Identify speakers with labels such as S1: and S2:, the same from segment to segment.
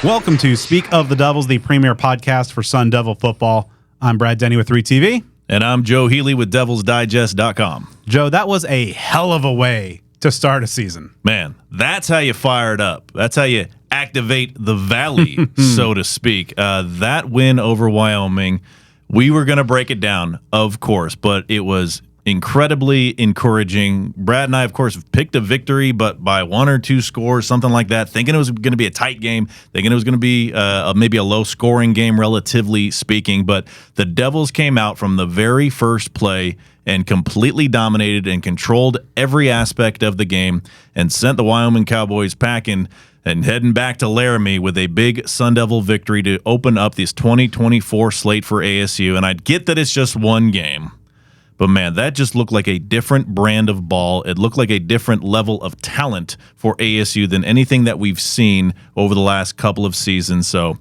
S1: Welcome to Speak of the Devils, the premier podcast for Sun Devil football. I'm Brad Denny with 3TV.
S2: And I'm Joe Healy with DevilsDigest.com.
S1: Joe, that was a hell of a way to start a season.
S2: Man, that's how you fire it up. That's how you activate the valley, so to speak. That win over Wyoming, we were going to break it down, of course, but it was incredibly encouraging. Brad and I, of course, picked a victory, but by one or two scores, something like that, thinking it was going to be a tight game, thinking it was going to be maybe a low-scoring game, relatively speaking. But the Devils came out from the very first play and completely dominated and controlled every aspect of the game and sent the Wyoming Cowboys packing and heading back to Laramie with a big Sun Devil victory to open up this 2024 slate for ASU. And I get that it's just one game. But, man, that just looked like a different brand of ball. It looked like a different level of talent for ASU than anything that we've seen over the last couple of seasons. So,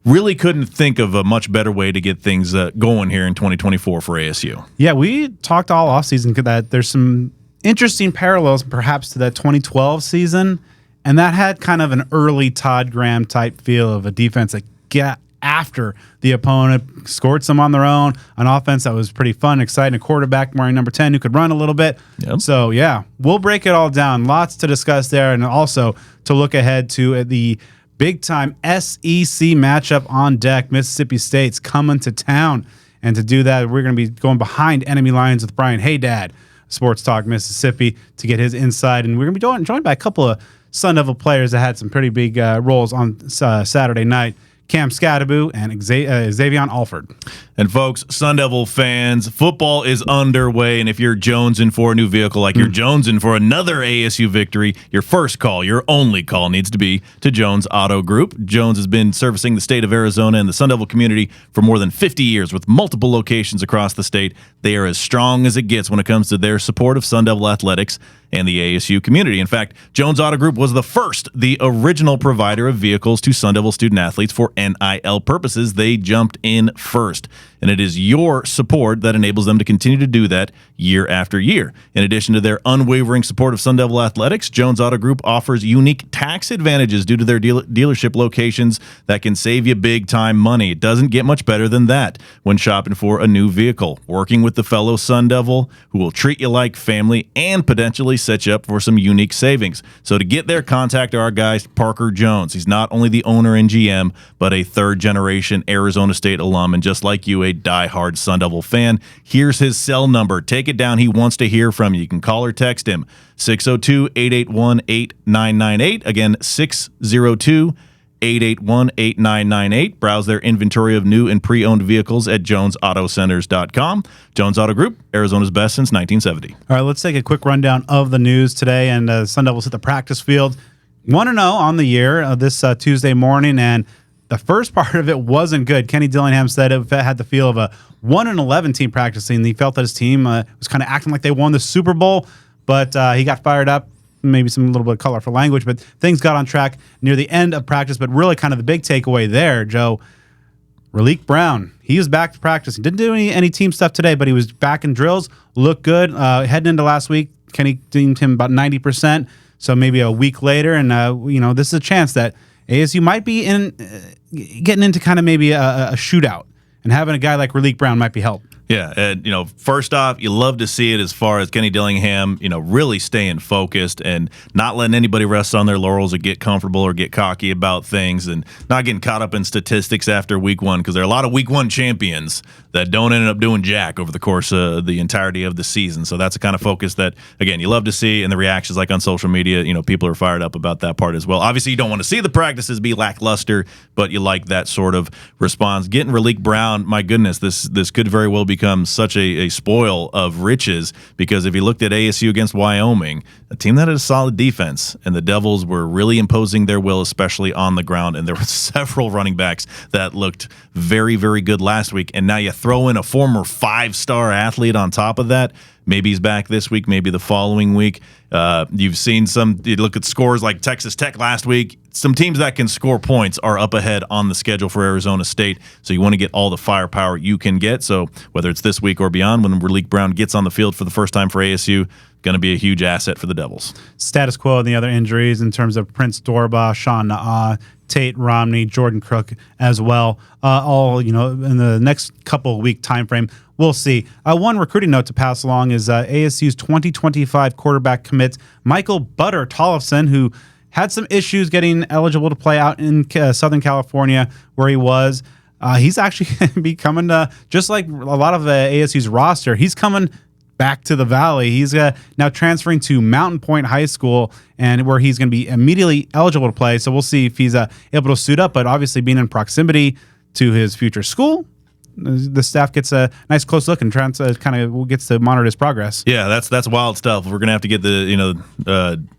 S2: really couldn't think of a much better way to get things going here in 2024 for ASU.
S1: Yeah, we talked all offseason that there's some interesting parallels perhaps to that 2012 season, and that had kind of an early Todd Graham type feel of a defense that got after the opponent, scored some on their own, an offense that was pretty fun, exciting, a quarterback wearing number 10 who could run a little bit.
S2: Yep.
S1: So, yeah, we'll break it all down. Lots to discuss there, and also to look ahead to the big-time SEC matchup on deck. Mississippi State's coming to town, and to do that, we're going to be going behind enemy lines with Brian Hadad, Sports Talk Mississippi, to get his insight, and we're going to be joined by a couple of Sun Devil players that had some pretty big roles on Saturday night. Cam Skattebo and Xavion Alford.
S2: And folks, Sun Devil fans, football is underway, and if you're jonesing for a new vehicle, like you're jonesing for another ASU victory, your first call, your only call needs to be to Jones Auto Group. Jones has been servicing the state of Arizona and the Sun Devil community for more than 50 years with multiple locations across the state. They are as strong as it gets when it comes to their support of Sun Devil athletics and the ASU community. In fact, Jones Auto Group was the original provider of vehicles to Sun Devil student athletes for NIL purposes. They jumped in first, and it is your support that enables them to continue to do that year after year. In addition to their unwavering support of Sun Devil athletics, Jones Auto Group offers unique tax advantages due to their dealership locations that can save you big-time money. It doesn't get much better than that when shopping for a new vehicle. Working with the fellow Sun Devil who will treat you like family and potentially set you up for some unique savings. So to get there, contact our guy, Parker Jones. He's not only the owner and GM, but a third-generation Arizona State alum, and just like you, a die-hard Sun Devil fan. Here's his cell number. Take it down. He wants to hear from you. You can call or text him, 602-881-8998. Again, 602-881-8998. Browse their inventory of new and pre-owned vehicles at jonesautocenters.com. Jones Auto Group, Arizona's best since 1970.
S1: All right, let's take a quick rundown of the news today. And Sun Devils hit the practice field 1-0 on the year this Tuesday morning, and the first part of it wasn't good. Kenny Dillingham said it had the feel of a 1-11 team practicing. He felt that his team was kind of acting like they won the Super Bowl, but he got fired up. Maybe some little bit of colorful language, but things got on track near the end of practice. But really kind of the big takeaway there, Joe, Raleek Brown, he was back to practice. He didn't do any team stuff today, but he was back in drills, looked good. Heading into last week, Kenny deemed him about 90%, so maybe a week later. And, this is a chance that ASU might be getting into kind of maybe a shootout, and having a guy like Raleek Brown might be help.
S2: Yeah, and first off, you love to see it as far as Kenny Dillingham, really staying focused and not letting anybody rest on their laurels or get comfortable or get cocky about things, and not getting caught up in statistics after week one, because there are a lot of week one champions that don't end up doing jack over the course of the entirety of the season. So that's the kind of focus that, again, you love to see, and the reactions like on social media, people are fired up about that part as well. Obviously, you don't want to see the practices be lackluster, but you like that sort of response. Getting Raleek Brown, my goodness, this could very well become such a spoil of riches, because if you looked at ASU against Wyoming, a team that had a solid defense, and the Devils were really imposing their will, especially on the ground, and there were several running backs that looked very, very good last week, and now you throw in a former 5-star athlete on top of that. Maybe he's back this week, maybe the following week. You've seen you look at scores like Texas Tech last week. Some teams that can score points are up ahead on the schedule for Arizona State, so you want to get all the firepower you can get. So whether it's this week or beyond, when Raleek Brown gets on the field for the first time for ASU, going to be a huge asset for the Devils.
S1: Status quo in the other injuries in terms of Prince Dorba, Sean Na'a, Tate Romney, Jordan Crook as well. All in the next couple of week time frame. We'll see. One recruiting note to pass along is ASU's 2025 quarterback commit Michael Butter Tollefson, who had some issues getting eligible to play out in Southern California where he was. He's actually becoming, just like a lot of ASU's roster, he's coming back to the Valley. He's now transferring to Mountain Point High School, and where he's going to be immediately eligible to play. So we'll see if he's able to suit up, but obviously being in proximity to his future school, the staff gets a nice close look and kind of gets to monitor his progress.
S2: Yeah, that's wild stuff. We're gonna have to get the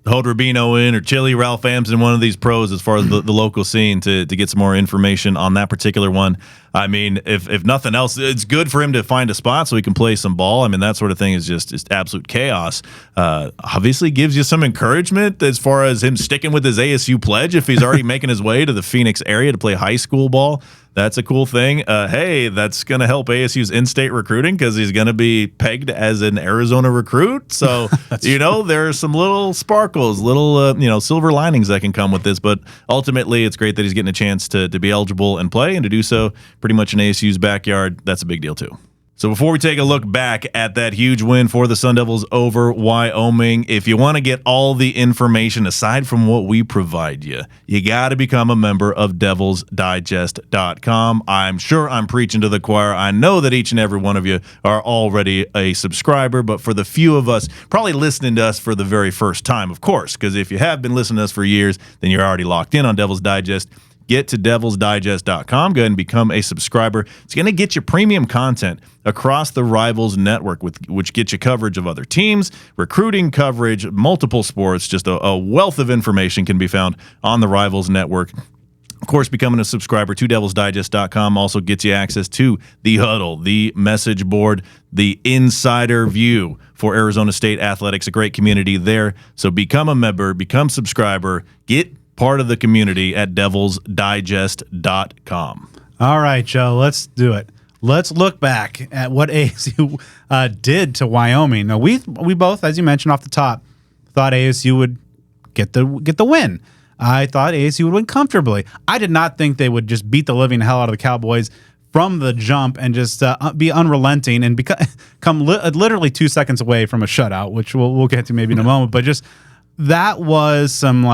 S2: Hode Rubino in or Chili Ralph Amson, one of these pros as far as the local scene to get some more information on that particular one. I mean, if nothing else, it's good for him to find a spot so he can play some ball. I mean, that sort of thing is just absolute chaos. Obviously gives you some encouragement as far as him sticking with his ASU pledge if he's already making his way to the Phoenix area to play high school ball. That's a cool thing. Hey, that's going to help ASU's in-state recruiting because he's going to be pegged as an Arizona recruit. So, there are some little sparkles, little, silver linings that can come with this. But ultimately, it's great that he's getting a chance to be eligible and play, and to do so pretty much in ASU's backyard. That's a big deal, too. So before we take a look back at that huge win for the Sun Devils over Wyoming, if you want to get all the information aside from what we provide you, you got to become a member of DevilsDigest.com. I'm sure I'm preaching to the choir. I know that each and every one of you are already a subscriber, but for the few of us probably listening to us for the very first time, of course, because if you have been listening to us for years, then you're already locked in on Devil's Digest. Get to DevilsDigest.com. Go ahead and become a subscriber. It's going to get you premium content across the Rivals network, which gets you coverage of other teams, recruiting coverage, multiple sports. Just a wealth of information can be found on the Rivals network. Of course, becoming a subscriber to DevilsDigest.com also gets you access to the Huddle, the message board, the insider view for Arizona State athletics. A great community there. So become a member, become subscriber, get part of the community at DevilsDigest.com.
S1: All right, Joe, let's do it. Let's look back at what ASU did to Wyoming. Now, we both, as you mentioned off the top, thought ASU would get the win. I thought ASU would win comfortably. I did not think they would just beat the living hell out of the Cowboys from the jump and just be unrelenting and come literally 2 seconds away from a shutout, which we'll get to maybe in a moment. But just that was some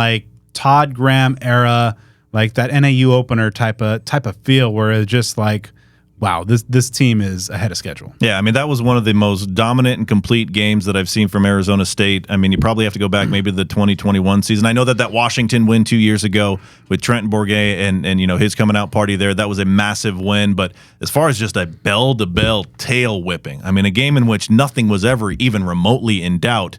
S1: Todd Graham era, like that NAU opener type of feel, where it's just like, wow, this team is ahead of schedule.
S2: Yeah, I mean, that was one of the most dominant and complete games that I've seen from Arizona State. I mean, you probably have to go back maybe to the 2021 season. I know that Washington win 2 years ago with Trenton Bourguet and his coming out party there, that was a massive win. But as far as just a bell-to-bell tail whipping, I mean, a game in which nothing was ever even remotely in doubt.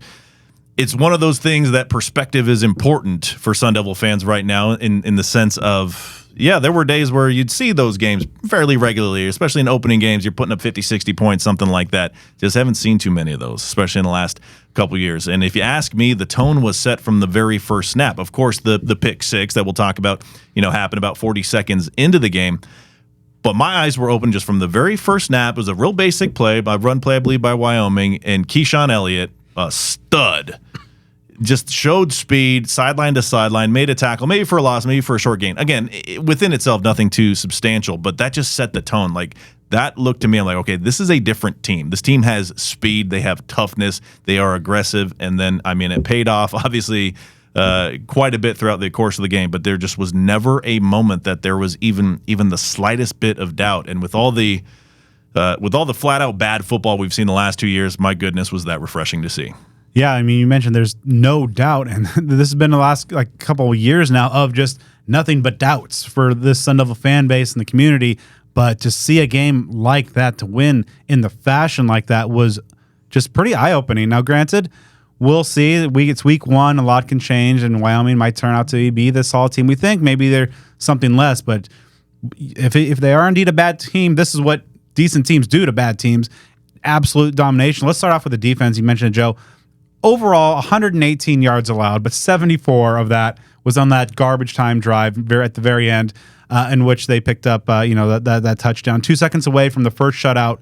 S2: It's one of those things that perspective is important for Sun Devil fans right now in the sense of, yeah, there were days where you'd see those games fairly regularly, especially in opening games. You're putting up 50, 60 points, something like that. Just haven't seen too many of those, especially in the last couple years. And if you ask me, the tone was set from the very first snap. Of course, the pick six that we'll talk about, happened about 40 seconds into the game. But my eyes were open just from the very first snap. It was a real basic play, run play, I believe, by Wyoming, and Keyshawn Elliott, a stud, just showed speed, sideline to sideline, made a tackle, maybe for a loss, maybe for a short gain. Again, within itself, nothing too substantial, but that just set the tone. Like, that looked to me, I'm like, okay, this is a different team. This team has speed, they have toughness, they are aggressive, and then, I mean, it paid off, obviously, quite a bit throughout the course of the game, but there just was never a moment that there was even the slightest bit of doubt. And with all the flat-out bad football we've seen the last 2 years, my goodness, was that refreshing to see.
S1: Yeah, I mean, you mentioned there's no doubt, and this has been the last couple of years now of just nothing but doubts for this Sun Devil fan base and the community. But to see a game like that, to win in the fashion like that, was just pretty eye-opening. Now, granted, we'll see. It's week one. A lot can change, and Wyoming might turn out to be the solid team we think. Maybe they're something less, but if they are indeed a bad team, this is what decent teams do to bad teams. Absolute domination. Let's start off with the defense. You mentioned it, Joe. overall 118 yards allowed, but 74 of that was on that garbage time drive at the very end, in which they picked up that touchdown 2 seconds away from the first shutout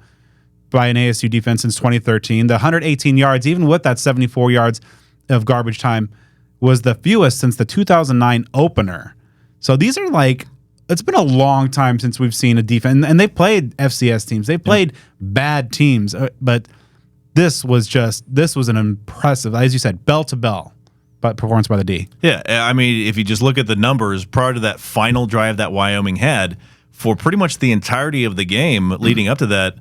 S1: by an ASU defense since 2013. The 118 yards, even with that 74 yards of garbage time, was the fewest since the 2009 opener. So these are it's been a long time since we've seen a defense, and they played FCS teams. They played bad teams, but this was an impressive, as you said, bell to bell, but performance by the D.
S2: Yeah, I mean, if you just look at the numbers prior to that final drive that Wyoming had, for pretty much the entirety of the game leading up to that,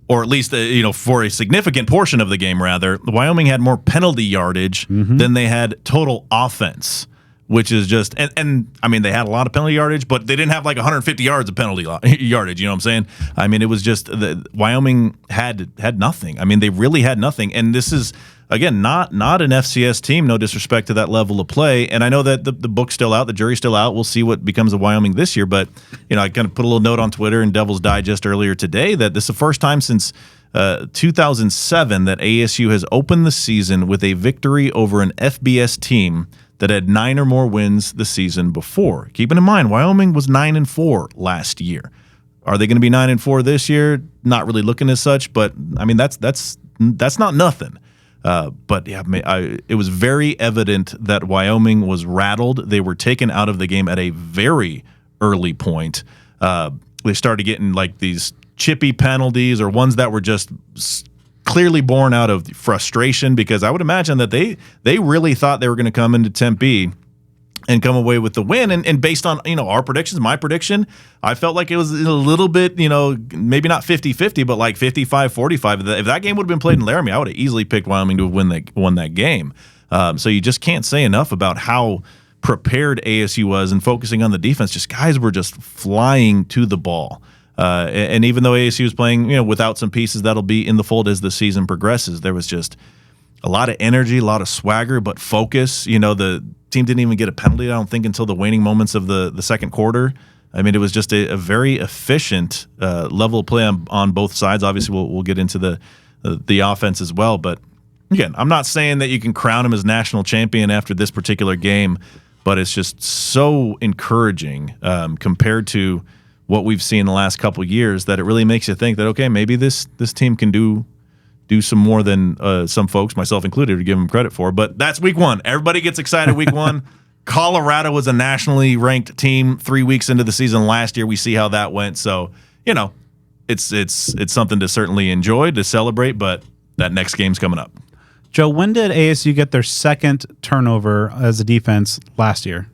S2: or at least for a significant portion of the game, rather, Wyoming had more penalty yardage than they had total offense, which is just and I mean, they had a lot of penalty yardage, but they didn't have 150 yards of penalty yardage. You know what I'm saying? I mean, it was just Wyoming had nothing. I mean, they really had nothing, and this is. Again, not an FCS team, no disrespect to that level of play. And I know that the book's still out, the jury's still out. We'll see what becomes of Wyoming this year. But, I kind of put a little note on Twitter and Devil's Digest earlier today that this is the first time since 2007 that ASU has opened the season with a victory over an FBS team that had 9 or more wins the season before. Keeping in mind, Wyoming was 9-4 last year. Are they going to be 9-4 this year? Not really looking as such, but I mean that's not nothing. But yeah, it was very evident that Wyoming was rattled. They were taken out of the game at a very early point. They started getting these chippy penalties or ones that were just clearly born out of frustration, because I would imagine that they really thought they were going to come into Tempe and come away with the win. And based on, our predictions, my prediction, I felt like it was a little bit, maybe not 50-50, but 55-45. If that game would have been played in Laramie, I would have easily picked Wyoming to have won that game. So you just can't say enough about how prepared ASU was, and focusing on the defense. Just guys were just flying to the ball. And even though ASU was playing, without some pieces that'll be in the fold as the season progresses, there was just a lot of energy, a lot of swagger, but focus. The team didn't even get a penalty, I don't think, until the waning moments of the second quarter. I mean, it was just a very efficient level of play on both sides. Obviously, we'll get into the offense as well. But again, I'm not saying that you can crown him as national champion after this particular game, but it's just so encouraging compared to what we've seen in the last couple of years that it really makes you think that, okay, maybe this team can do some more than some folks, myself included, to give them credit for. But that's week one. Everybody gets excited week one. Colorado was a nationally ranked team 3 weeks into the season last year. We see how that went. So, it's something to certainly enjoy, to celebrate, but that next game's coming up.
S1: Joe, when did ASU get their second turnover as a defense last year?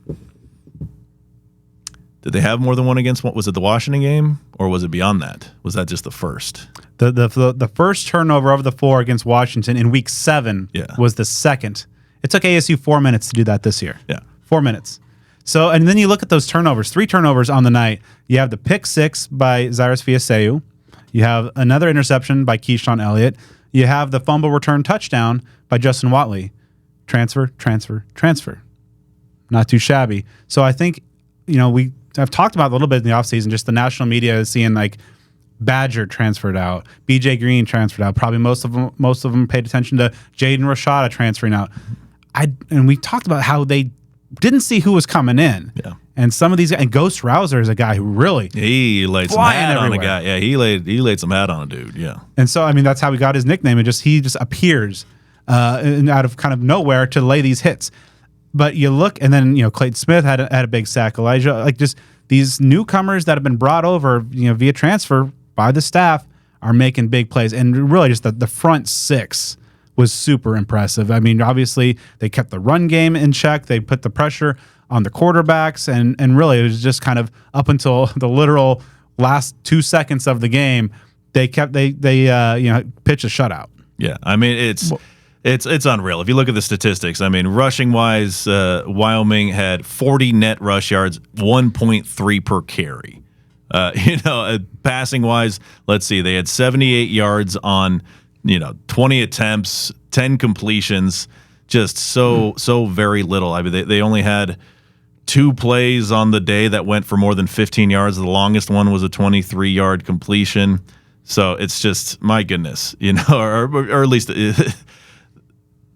S2: Did they have more than one against one? Was it the Washington game, or was it beyond that? Was that just the first?
S1: The first turnover of the 4 against Washington in week 7 was the second. It took ASU 4 minutes to do that this year.
S2: Yeah.
S1: 4 minutes. So, and then you look at those turnovers, 3 turnovers on the night. You have the pick 6 by Cyrus Fiaseu. You have another interception by Keyshawn Elliott. You have the fumble return touchdown by Justin Watley. Transfer. Not too shabby. So I think, I've talked about a little bit in the offseason, just the national media is seeing Badger transferred out, BJ Green transferred out. Probably most of them paid attention to Jaden Rashada transferring out. And we talked about how they didn't see who was coming in.
S2: Yeah.
S1: And some of these guys, and Ghost Rouser is a guy who really
S2: he laid some hat on a guy. Yeah, he laid some hat on a dude. Yeah.
S1: And so that's how he got his nickname. And he just appears out of kind of nowhere to lay these hits. But you look, and then Clayton Smith had a big sack. Elijah, just these newcomers that have been brought over via transfer by the staff are making big plays, and really just the front 6 was super impressive. I mean, obviously they kept the run game in check. They put the pressure on the quarterbacks, and really it was just kind of up until the literal last 2 seconds of the game. They pitched a shutout.
S2: Yeah, I mean it's unreal. If you look at the statistics, I mean, rushing wise, Wyoming had 40 net rush yards, 1.3 per carry. Passing wise, let's see, they had 78 yards on 20 attempts, 10 completions, just so very little. I mean, they only had 2 plays on the day that went for more than 15 yards. The longest one was a 23-yard completion. So it's just, my goodness, or at least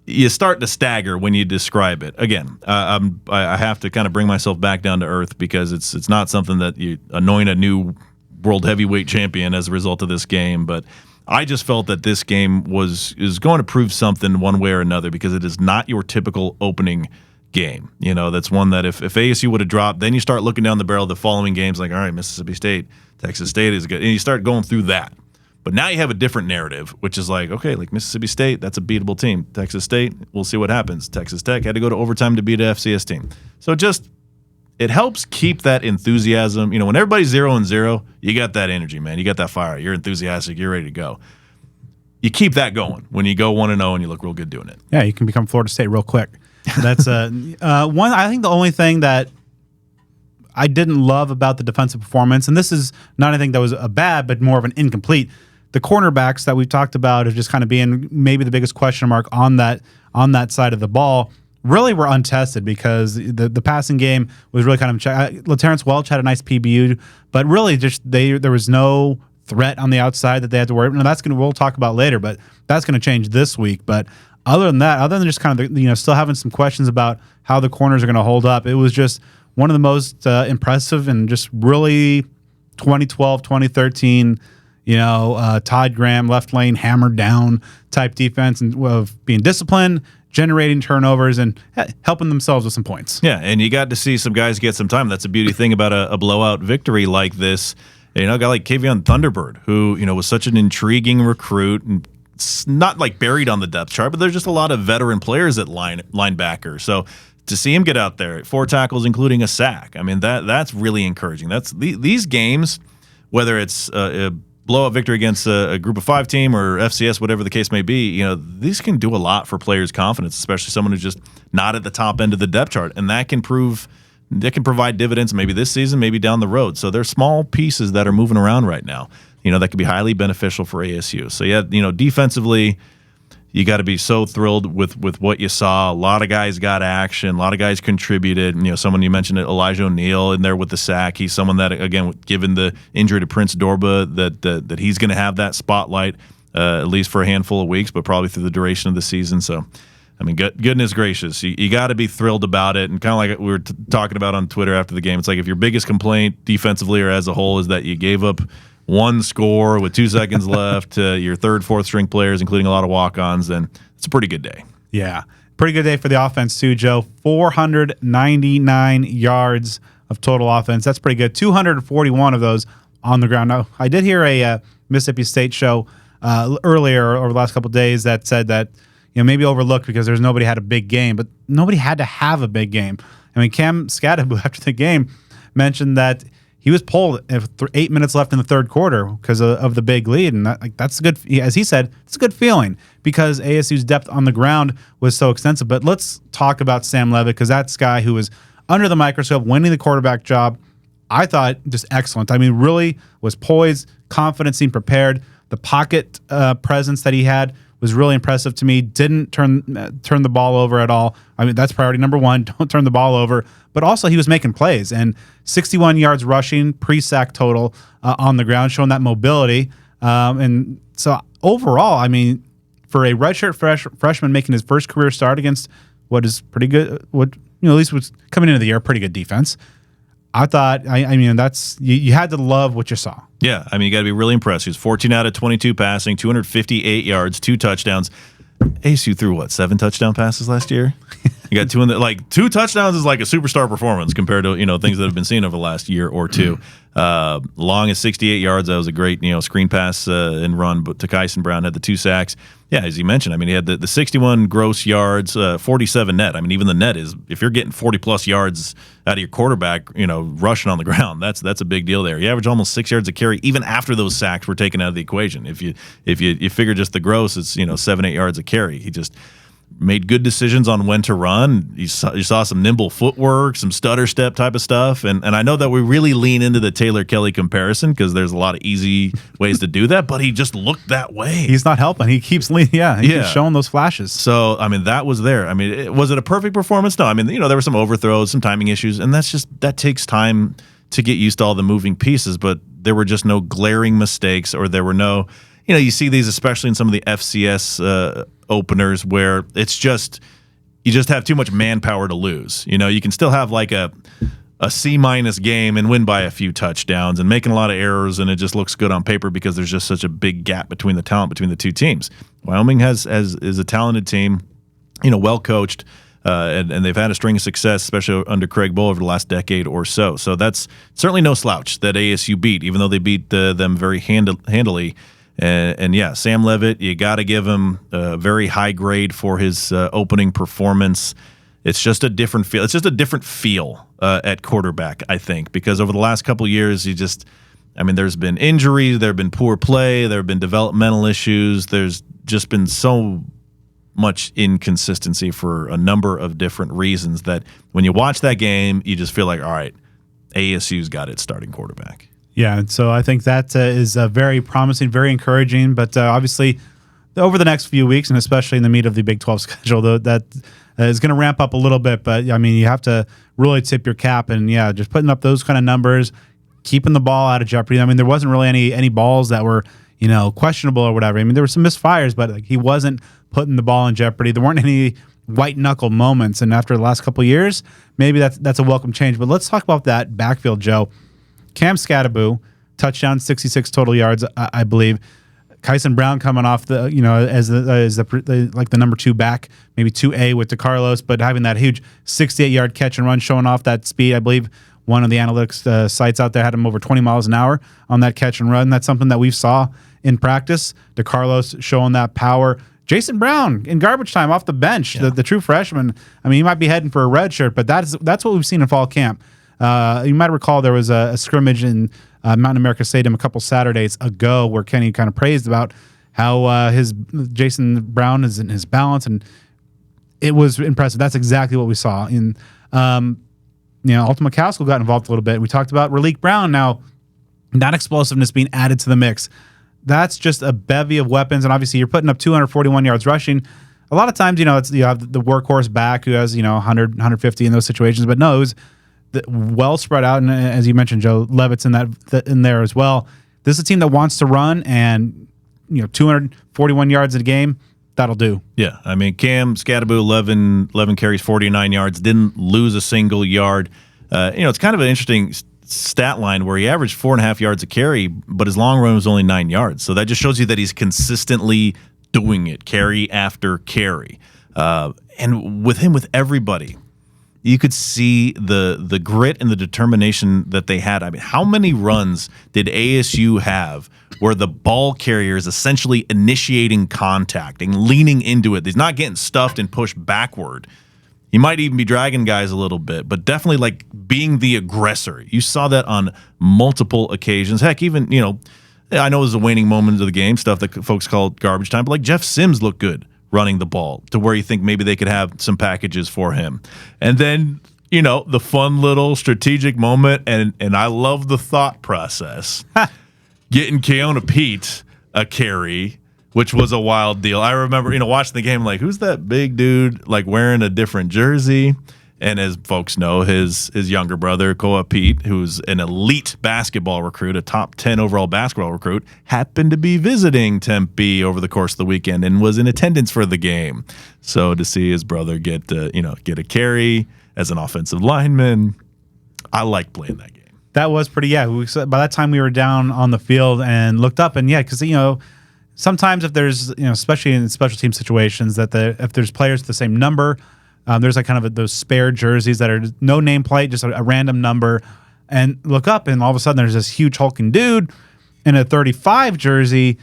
S2: you start to stagger when you describe it. Again, I have to kind of bring myself back down to earth because it's not something that you anoint a new world heavyweight champion as a result of this game. But I just felt that this game is going to prove something one way or another because it is not your typical opening game. That's one that if ASU would have dropped, then you start looking down the barrel of the following games like, all right, Mississippi State, Texas State is good. And you start going through that. But now you have a different narrative, which is like, okay, like Mississippi State, that's a beatable team. Texas State, we'll see what happens. Texas Tech had to go to overtime to beat an FCS team. So it helps keep that enthusiasm. When everybody's 0-0, you got that energy, man. You got that fire. You're enthusiastic. You're ready to go. You keep that going when you go 1-0 and you look real good doing it.
S1: Yeah, you can become Florida State real quick. That's one. I think the only thing that I didn't love about the defensive performance, and this is not anything that was a bad, but more of an incomplete. The cornerbacks that we've talked about as just kind of being maybe the biggest question mark on that side of the ball really were untested because the passing game was really kind of LaTerrence Welch had a nice PBU, but really just there was no threat on the outside that they had to worry about. Now we'll talk about later, but that's going to change this week. But other than just kind of still having some questions about how the corners are going to hold up, it was just one of the most impressive and just really 2012, 2013. Todd Graham, left lane, hammered down type defense and of being disciplined, generating turnovers, and helping themselves with some points.
S2: Yeah, and you got to see some guys get some time. That's a beauty thing about a blowout victory like this. A guy like Xavion Thunderbird, who was such an intriguing recruit, and not like buried on the depth chart, but there's just a lot of veteran players at linebacker. So to see him get out there, 4 tackles, including a sack, I mean that's really encouraging. That's these games, whether it's a blowout victory against a Group of 5 team or FCS, whatever the case may be, these can do a lot for players' confidence, especially someone who's just not at the top end of the depth chart, and that can provide dividends maybe this season, maybe down the road. So there's small pieces that are moving around right now, that could be highly beneficial for ASU. So yeah, defensively, you got to be so thrilled with what you saw. A lot of guys got action. A lot of guys contributed. Someone you mentioned, Elijah O'Neal, in there with the sack. He's someone that, again, given the injury to Prince Dorba, that he's going to have that spotlight at least for a handful of weeks, but probably through the duration of the season. So, I mean, goodness gracious, you got to be thrilled about it. And kind of like we were talking about on Twitter after the game, it's like if your biggest complaint defensively or as a whole is that you gave up one score with 2 seconds left to your third, fourth string players, including a lot of walk-ons, then it's a pretty good day.
S1: Yeah. Pretty good day for the offense too, Joe. 499 yards of total offense. That's pretty good. 241 of those on the ground. Now, I did hear a Mississippi State show earlier over the last couple of days that said that maybe overlooked because there's nobody had a big game, but nobody had to have a big game. I mean, Cam Skattebo after the game mentioned that he was pulled 8 minutes left in the third quarter because of the big lead, and that's a good. As he said, it's a good feeling because ASU's depth on the ground was so extensive. But let's talk about Sam Levitt because that's a guy who was under the microscope, winning the quarterback job. I thought just excellent. I mean, really was poised, confident, seemed prepared. The pocket presence that he had was really impressive to me. Didn't turn the ball over at all. I mean, that's priority number one. Don't turn the ball over. But also, he was making plays and 61 yards rushing, pre-sack total on the ground, showing that mobility. And so overall, I mean, for a redshirt freshman making his first career start against what is pretty good, at least was coming into the year, pretty good defense. I thought, I mean, that's you had to love what you saw.
S2: Yeah, I mean, you got to be really impressed. He was 14 out of 22 passing, 258 yards, 2 touchdowns. ASU threw 7 touchdown passes last year? You got 2 in the 2 touchdowns is like a superstar performance compared to things that have been seen over the last year or two. Long as 68 yards, that was a great screen pass and run. But to Kyson Brown had the 2 sacks. Yeah, as you mentioned, I mean, he had the 61 gross yards, 47 net. I mean, even the net is, if you're getting 40 plus yards out of your quarterback, rushing on the ground, that's a big deal there. You average almost 6 yards a carry, even after those sacks were taken out of the equation. If you figure just the gross, it's 7-8 yards a carry. He just made good decisions on when to run. You saw some nimble footwork, some stutter step type of stuff. And I know that we really lean into the Taylor Kelly comparison because there's a lot of easy ways to do that, but he just looked that way.
S1: He's not helping. He keeps leaning. Yeah, he keeps showing those flashes.
S2: So, I mean, that was there. I mean, was it a perfect performance? No. I mean, there were some overthrows, some timing issues, and that takes time to get used to all the moving pieces, but there were just no glaring mistakes or there were no, you see these especially in some of the FCS openers where it's just you just have too much manpower to lose. You can still have like a C- game and win by a few touchdowns and making a lot of errors, and it just looks good on paper because there's just such a big gap between the talent between the two teams. Wyoming is a talented team, well coached, and they've had a string of success, especially under Craig Bull over the last decade or so. So that's certainly no slouch that ASU beat, even though they beat them very handily. And yeah, Sam Levitt, you got to give him a very high grade for his opening performance. It's just a different feel. It's just a different feel at quarterback, I think, because over the last couple of years, there's been injuries, there have been poor play, there have been developmental issues. There's just been so much inconsistency for a number of different reasons that when you watch that game, you just feel like, all right, ASU's got its starting quarterback.
S1: Yeah, and so I think that is very promising, very encouraging. But obviously, over the next few weeks, and especially in the meat of the Big 12 schedule, that is going to ramp up a little bit. But, you have to really tip your cap. And, just putting up those kind of numbers, keeping the ball out of jeopardy. There wasn't really any balls that were, questionable or whatever. There were some misfires, but he wasn't putting the ball in jeopardy. There weren't any white-knuckle moments. And after the last couple of years, maybe that's a welcome change. But let's talk about that backfield, Joe. Cam Skattebo, touchdown, 66 total yards, I believe. Kyson Brown coming off the, as the number 2 back, maybe 2A with DeCarlos, but having that huge 68-yard catch and run, showing off that speed. I believe one of the analytics sites out there had him over 20 miles an hour on that catch and run. That's something that we saw in practice. DeCarlos showing that power. Jason Brown in garbage time off the bench, the true freshman. He might be heading for a red shirt, but that's what we've seen in fall camp. You might recall there was a scrimmage in Mountain America Stadium a couple Saturdays ago where Kenny kind of praised about how his Jason Brown is in his balance, and it was impressive. That's exactly what we saw. In Ultima Castle got involved a little bit. We talked about Raleek Brown. Now, that explosiveness being added to the mix. That's just a bevy of weapons, and obviously you're putting up 241 yards rushing. A lot of times, it's you have the workhorse back who has 100, 150 in those situations, but no, it was well spread out, and as you mentioned, Joe, Levitt's in there as well. This is a team that wants to run, and 241 yards in a game, that'll do.
S2: Yeah, Cam Skattebo, 11 carries, 49 yards, didn't lose a single yard. It's kind of an interesting stat line where he averaged 4.5 yards a carry, but his long run was only 9 yards. So that just shows you that he's consistently doing it, carry after carry. And with everybody, you could see the grit and the determination that they had. How many runs did ASU have where the ball carrier is essentially initiating contact and leaning into it? He's not getting stuffed and pushed backward. He might even be dragging guys a little bit, but definitely like being the aggressor. You saw that on multiple occasions. Heck, even, I know it was a waning moment of the game, stuff that folks call garbage time, but like Jeff Sims looked good running the ball to where you think maybe they could have some packages for him. And then, the fun little strategic moment, and I love the thought process. Getting Keona Pete a carry, which was a wild deal. I remember, watching the game, like, who's that big dude, like, wearing a different jersey? And as folks know, his younger brother, Koa Pete, who's an elite basketball recruit, a top 10 overall basketball recruit, happened to be visiting Tempe over the course of the weekend and was in attendance for the game. So to see his brother get a carry as an offensive lineman, I liked playing that game.
S1: That was pretty, by that time we were down on the field and looked up, and because, sometimes if there's, especially in special team situations, that if there's players with the same number, there's like kind of those spare jerseys that are no nameplate, just a random number, and look up, and all of a sudden there's this huge hulking dude in a 35 jersey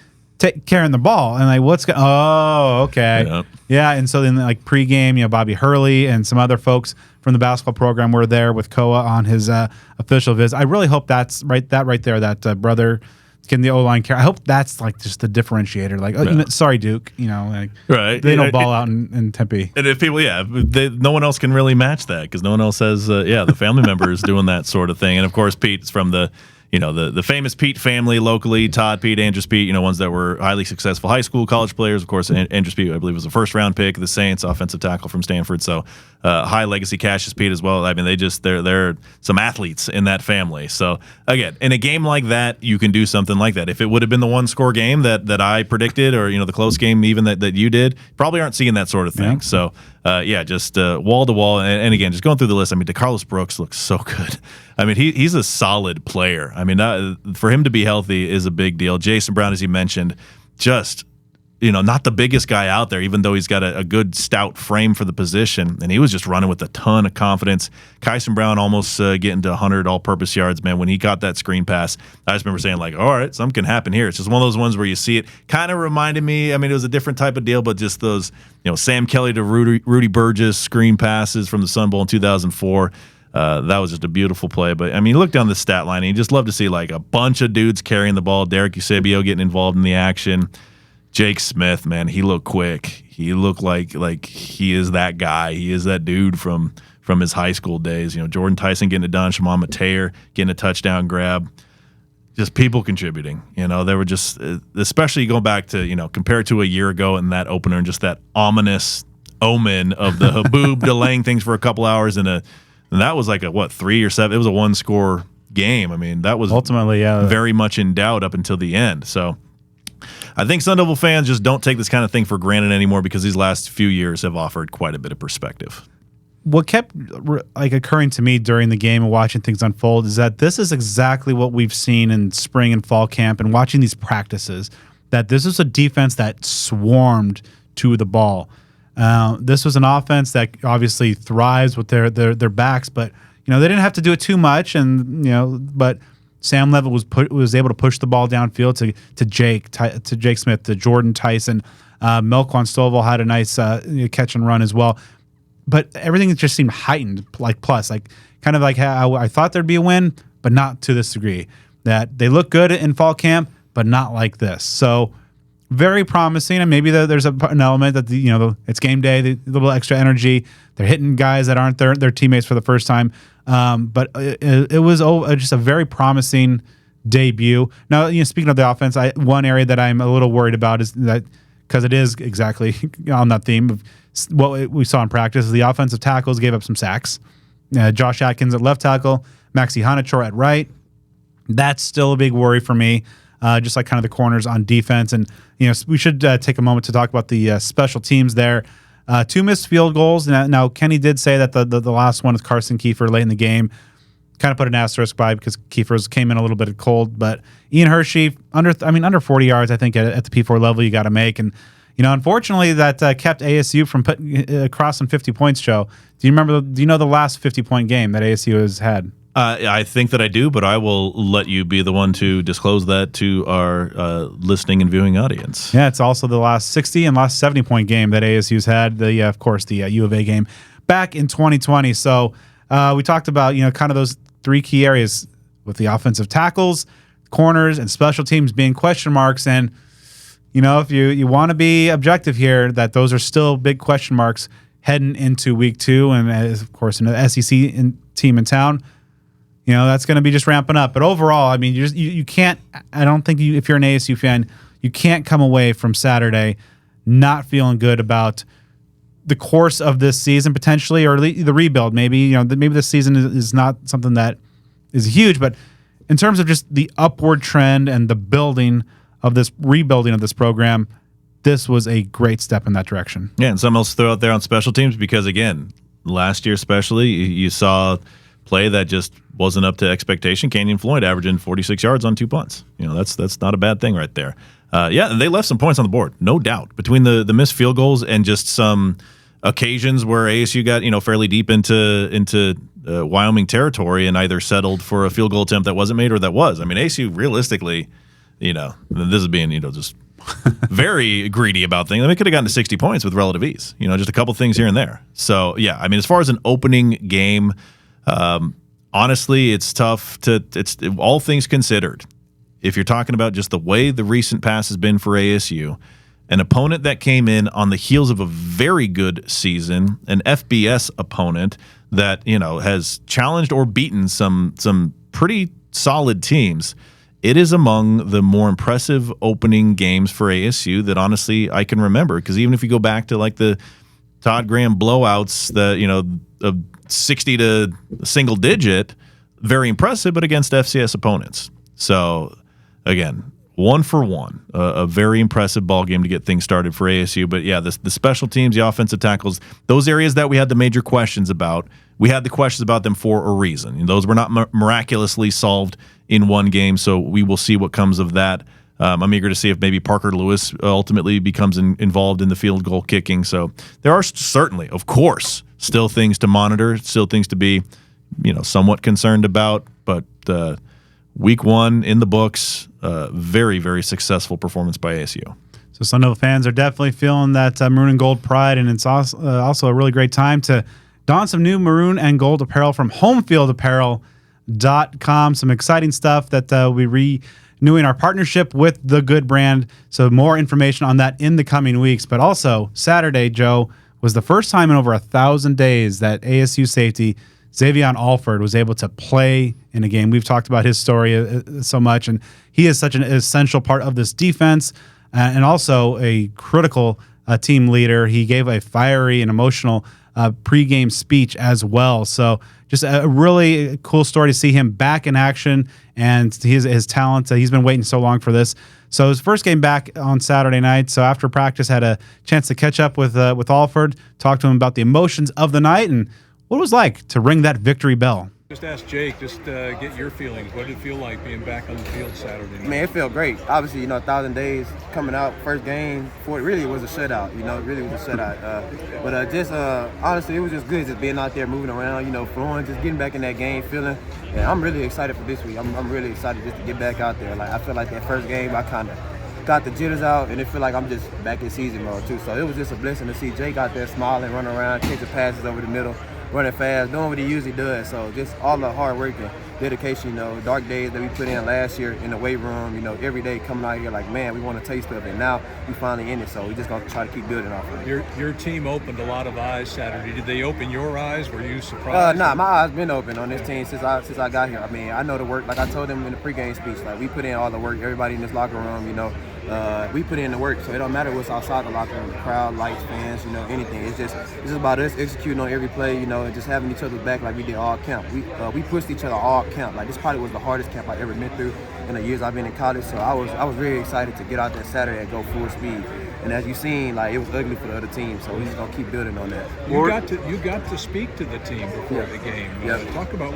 S1: carrying the ball, and like, okay. Yep. Yeah, and so then like pregame, Bobby Hurley and some other folks from the basketball program were there with Koa on his official visit. I really hope that's right there, that brother getting the O-line carry. I hope that's like just the differentiator. Like, sorry, Duke.
S2: Right?
S1: They don't ball out in Tempe.
S2: And if people, no one else can really match that because no one else has, the family members doing that sort of thing. And of course, Pete's from the, the famous Pete family locally, Todd Pete, Andrews Pete, ones that were highly successful high school, college players. Of course, Andrews Pete, I believe, was a first-round pick of the Saints, offensive tackle from Stanford. So high legacy Cassius Pete as well. I mean, they're some athletes in that family. So again, in a game like that, you can do something like that. If it would have been the one-score game that I predicted, or the close game even that you did, probably aren't seeing that sort of thing. Yeah. So just wall to wall, and again, just going through the list. I mean, DeCarlos Brooks looks so good. I mean, he's a solid player. I mean, for him to be healthy is a big deal. Jason Brown, as you mentioned, just not the biggest guy out there, even though he's got a good stout frame for the position, and he was just running with a ton of confidence. Kyson Brown almost getting to 100 all-purpose yards, man. When he got that screen pass, I just remember saying, like, all right, something can happen here. It's just one of those ones where you see it. Kind of reminded me, I mean, it was a different type of deal, but just those, Sam Kelly to Rudy Burgess screen passes from the Sun Bowl in 2004. That was just a beautiful play. But, I mean, you look down the stat line, and you just love to see, like, a bunch of dudes carrying the ball. Derek Xavion getting involved in the action. Jake Smith, man, he looked quick. He looked like he is that guy. He is that dude from his high school days. Jordan Tyson getting it done. Shimon Mateer getting a touchdown grab. Just people contributing. They were just, especially going back to, compared to a year ago in that opener, and just that ominous omen of the Haboob delaying things for a couple hours, and that was like a 3 or 7. It was a one-score game. I mean, that was
S1: ultimately
S2: very much in doubt up until the end. So I think Sun Devil fans just don't take this kind of thing for granted anymore, because these last few years have offered quite a bit of perspective.
S1: What kept occurring to me during the game and watching things unfold is that this is exactly what we've seen in spring and fall camp and watching these practices, that this is a defense that swarmed to the ball. This was an offense that obviously thrives with their backs, but they didn't have to do it too much, but Sam Levitt was able to push the ball downfield to Jake Smith, to Jordan Tyson. Melquan Stovall had a nice catch and run as well. But everything just seemed heightened, kind of like how I thought there'd be a win, but not to this degree. That they look good in fall camp, but not like this. So very promising, and maybe there's an element that it's game day, the little extra energy. They're hitting guys that aren't their teammates for the first time. But it was just a very promising debut. Now, speaking of the offense, one area that I'm a little worried about is that, because it is exactly on that theme of what we saw in practice, is the offensive tackles gave up some sacks. Josh Atkins at left tackle, Maxi Hanachor at right. That's still a big worry for me, just like kind of the corners on defense. And we should take a moment to talk about the special teams there. 2 missed field goals. Now, Kenny did say that the last one with Carson Kiefer late in the game kind of put an asterisk by, because Kiefer came in a little bit cold. But Ian Hershey, under 40 yards, I think at the P4 level you got to make. And unfortunately, that kept ASU from putting crossing 50 points. Joe, do you know the last 50-point game that ASU has had?
S2: I think that I do, but I will let you be the one to disclose that to our listening and viewing audience.
S1: Yeah, it's also the last 60 and last 70-point game that ASU's had. Of course, the U of A game back in 2020. So we talked about kind of those 3 key areas with the offensive tackles, corners, and special teams being question marks. And if you want to be objective here, that those are still big question marks heading into week 2, and of course, an SEC team in town. That's going to be just ramping up. But overall, I mean, you can't. I don't think if you're an ASU fan, you can't come away from Saturday not feeling good about the course of this season potentially, or the rebuild. Maybe maybe this season is not something that is huge, but in terms of just the upward trend and the rebuilding of this program, this was a great step in that direction.
S2: Yeah, and something else to throw out there on special teams, because again, last year especially, you saw play that just wasn't up to expectation. Kenyon Floyd averaging 46 yards on 2 punts. That's not a bad thing right there. And they left some points on the board, no doubt, between the missed field goals and just some occasions where ASU got fairly deep into Wyoming territory and either settled for a field goal attempt that wasn't made or that was. I mean, ASU realistically, this is being just very greedy about things. They could have gotten to 60 points with relative ease. Just a couple things here and there. So yeah, I mean, as far as an opening game. Honestly, it's tough it's all things considered. If you're talking about just the way the recent past has been for ASU, an opponent that came in on the heels of a very good season, an FBS opponent that, has challenged or beaten some pretty solid teams, it is among the more impressive opening games for ASU that honestly I can remember. Because even if you go back to like the Todd Graham blowouts, of 60 to single digit, very impressive, but against FCS opponents. So again, 1-for-1, a very impressive ball game to get things started for ASU. But yeah, the special teams, the offensive tackles, those areas that we had the major questions about, we had the questions about them for a reason. And those were not miraculously solved in one game, so we will see what comes of that. I'm eager to see if maybe Parker Lewis ultimately becomes involved in the field goal kicking. So there are certainly, of course, still things to monitor, still things to be, somewhat concerned about. But week 1 in the books, very, very successful performance by ASU.
S1: So Sun Devil fans are definitely feeling that maroon and gold pride, and it's also a really great time to don some new maroon and gold apparel from homefieldapparel.com. Some exciting stuff that we renewing our partnership with the Good brand. So more information on that in the coming weeks. But also Saturday, Joe, was the first time in over 1,000 days that ASU safety Xavion Alford was able to play in a game. We've talked about his story so much, and he is such an essential part of this defense and also a critical team leader. He gave a fiery and emotional pregame speech as well. So just a really cool story to see him back in action and his talent. He's been waiting so long for this. So his first game back on Saturday night. So after practice, had a chance to catch up with Alford, talk to him about the emotions of the night and what it was like to ring that victory bell.
S3: Just ask Jake, get your feelings. What did it feel like being back on the field Saturday night?
S4: Man, it felt great. Obviously, 1,000 days coming out, first game, really it was a shutout, it really was a shutout. Honestly, it was just good just being out there, moving around, flowing, just getting back in that game, feeling. And I'm really excited for this week. I'm really excited just to get back out there. Like, I feel like that first game, I kind of got the jitters out, and it feel like I'm just back in season mode, too. So it was just a blessing to see Jake out there smiling, running around, catching passes over the middle, running fast, doing what he usually does. So just all the hard work and dedication, dark days that we put in last year in the weight room, every day coming out here like, man, we want a taste of it. Now we finally in it, so we just gonna try to keep building off of it.
S3: Your team opened a lot of eyes Saturday. Did they open your eyes? Were you surprised?
S4: Nah, my eyes been open on this team since I got here. I mean, I know the work. Like I told them in the pregame speech, like we put in all the work. Everybody in this locker room, we put in the work, so it don't matter what's outside the locker room, the crowd, lights, fans, anything. It's just about us executing on every play, and just having each other's back like we did all camp. We pushed each other all camp. Like this probably was the hardest camp I ever been through in the years I've been in college. So I was really excited to get out there Saturday and go full speed. And as you seen, like it was ugly for the other team, so we're just gonna keep building on that.
S3: You got to speak to the team before the game. Talk about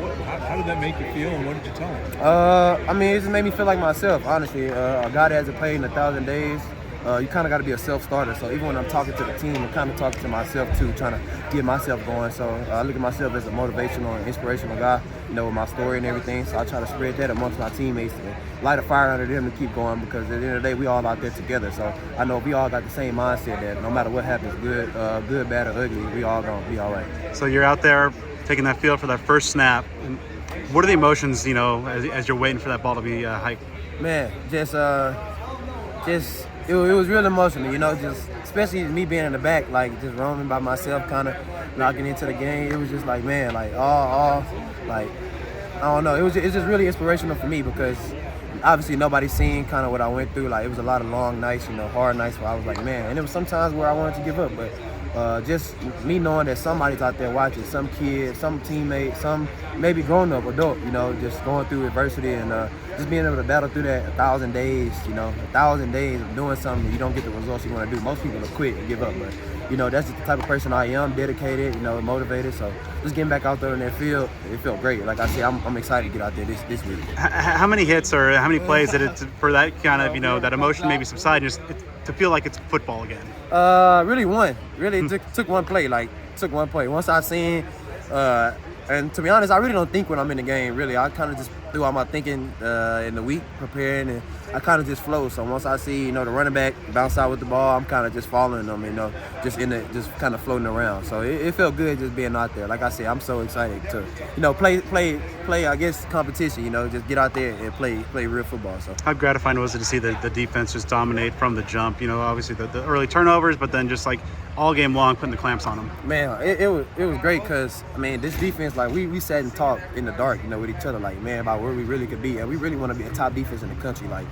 S3: how did that make you feel, and what did you tell them?
S4: I mean, it just made me feel like myself, honestly. A guy that hasn't played in 1,000 days, you kind of got to be a self-starter. So even when I'm talking to the team, I'm kind of talking to myself too, trying to get myself going. So I look at myself as a motivational and inspirational guy, with my story and everything. So I try to spread that amongst my teammates and light a fire under them to keep going, because at the end of the day, we all out there together. So I know we all got the same mindset that no matter what happens, good, bad, or ugly, we all gonna be all right.
S1: So you're out there taking that field for that first snap. And what are the emotions, as you're waiting for that ball to be hiked?
S4: Man, it was real emotional, just especially me being in the back, like just roaming by myself, kind of knocking into the game. It was just like, man, like like I don't know. It's just really inspirational for me, because obviously nobody's seen kind of what I went through. Like it was a lot of long nights, hard nights where I was like, man, and it was sometimes where I wanted to give up, but just me knowing that somebody's out there watching, some kid, some teammate, some maybe grown up adult, just going through adversity and just being able to battle through that 1,000 days, 1,000 days of doing something, you don't get the results you want to do. Most people will quit and give up, but that's just the type of person I am, dedicated, motivated. So just getting back out there in that field, it felt great. Like I said, I'm excited to get out there this week.
S1: How many hits or how many plays did it for that kind of, that emotion maybe subside, just to feel like it's football again?
S4: Really one. Really took one play. Once I seen, and to be honest, I really don't think when I'm in the game, really. I kind of just do all my thinking in the week, preparing, and I kind of just flow. So once I see, the running back bounce out with the ball, I'm kind of just following them, just kind of floating around. So it felt good just being out there. Like I said, I'm so excited to, play, I guess, competition, just get out there and play real football. So
S1: how gratifying was it to see the defense just dominate from the jump? Obviously the early turnovers, but then just like all game long putting the clamps on them.
S4: Man, it was great, because, I mean, this defense, like we sat and talked in the dark, with each other, like, man, about about where we really could be, and we really want to be a top defense in the country. Like,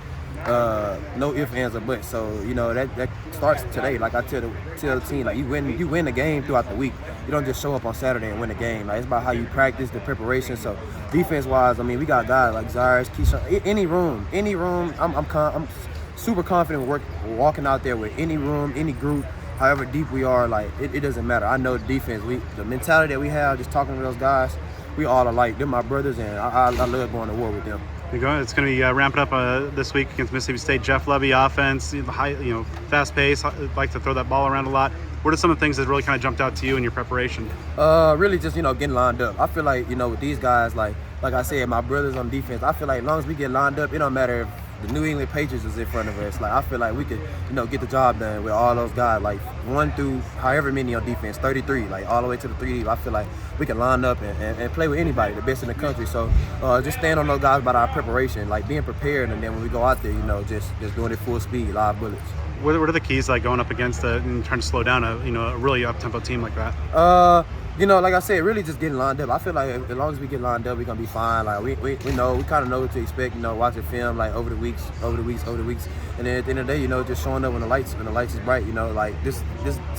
S4: no ifs, ands, or buts. So that starts today. Like I tell the team, like you win the game throughout the week. You don't just show up on Saturday and win the game. Like, it's about how you practice, the preparation. So defense wise, I mean, we got guys like Zarius, Keyshawn, any room. I'm super confident walking out there with any room, any group, however deep we are. Like it doesn't matter. I know the defense. The mentality that we have, just talking to those guys, we all are like, they're my brothers, and I love going to war with them.
S1: It's going to be ramping up this week against Mississippi State. Jeff Levy offense, fast pace, like to throw that ball around a lot. What are some of the things that really kind of jumped out to you in your preparation?
S4: Really just, getting lined up. I feel like, with these guys, like I said, my brothers on defense, I feel like as long as we get lined up, it don't matter if the New England Patriots is in front of us. Like, I feel like we could, get the job done with all those guys, like 1 through however many on defense, 33, like all the way to the 3D. I feel like we can line up and play with anybody, the best in the country. So just stand on those guys about our preparation, like being prepared, and then when we go out there, just doing it full speed, live bullets.
S1: What are the keys, like going up against and trying to slow down a really up-tempo team like that?
S4: Like I said, really just getting lined up. I feel like as long as we get lined up, we're gonna be fine. Like we kind of know what to expect. Watching film like over the weeks, and then at the end of the day, just showing up when the lights is bright. Like this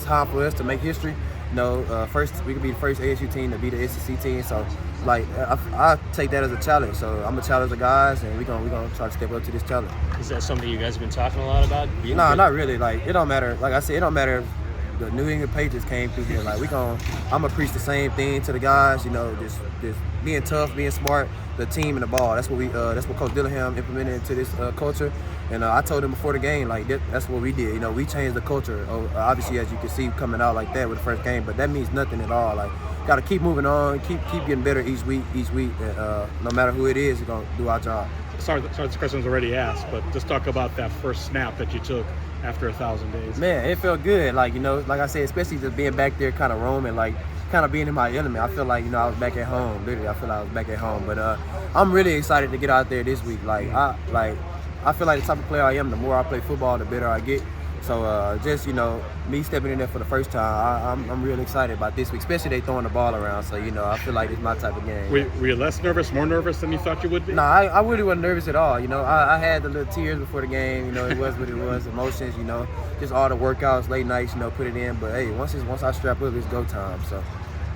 S4: time for us to make history. First we could be the first ASU team to beat the SEC team. So like I take that as a challenge. So I'm gonna challenge the guys, and we're gonna try to step up to this challenge.
S5: Is that something you guys have been talking a lot about?
S4: Nah, not really. Like it don't matter. Like I said, it don't matter if the New England Patriots came through here. Like I'm gonna preach the same thing to the guys. Just being tough, being smart, the team and the ball. That's what Coach Dillingham implemented into this culture. And I told him before the game, like that's what we did. We changed the culture. Obviously, as you can see, coming out like that with the first game, but that means nothing at all. Like, got to keep moving on, keep getting better each week. And, no matter who it is, we're gonna do our job.
S6: Sorry, this question was already asked, but just talk about that first snap that you took after 1,000 days.
S4: Man, it felt good. Like, like I said, especially just being back there kind of roaming, like kind of being in my element. I feel like, I was back at home. Literally, I feel like I was back at home. But I'm really excited to get out there this week. I feel like the type of player I am, the more I play football, the better I get. So just, me stepping in there for the first time, I'm really excited about this week, especially they throwing the ball around. So, I feel like it's my type of game.
S6: Were you less nervous, more nervous than you thought you would be?
S4: No, I really wasn't nervous at all. I had the little tears before the game. It was what it was, emotions, just all the workouts, late nights, put it in. But, hey, once I strap up, it's go time. So.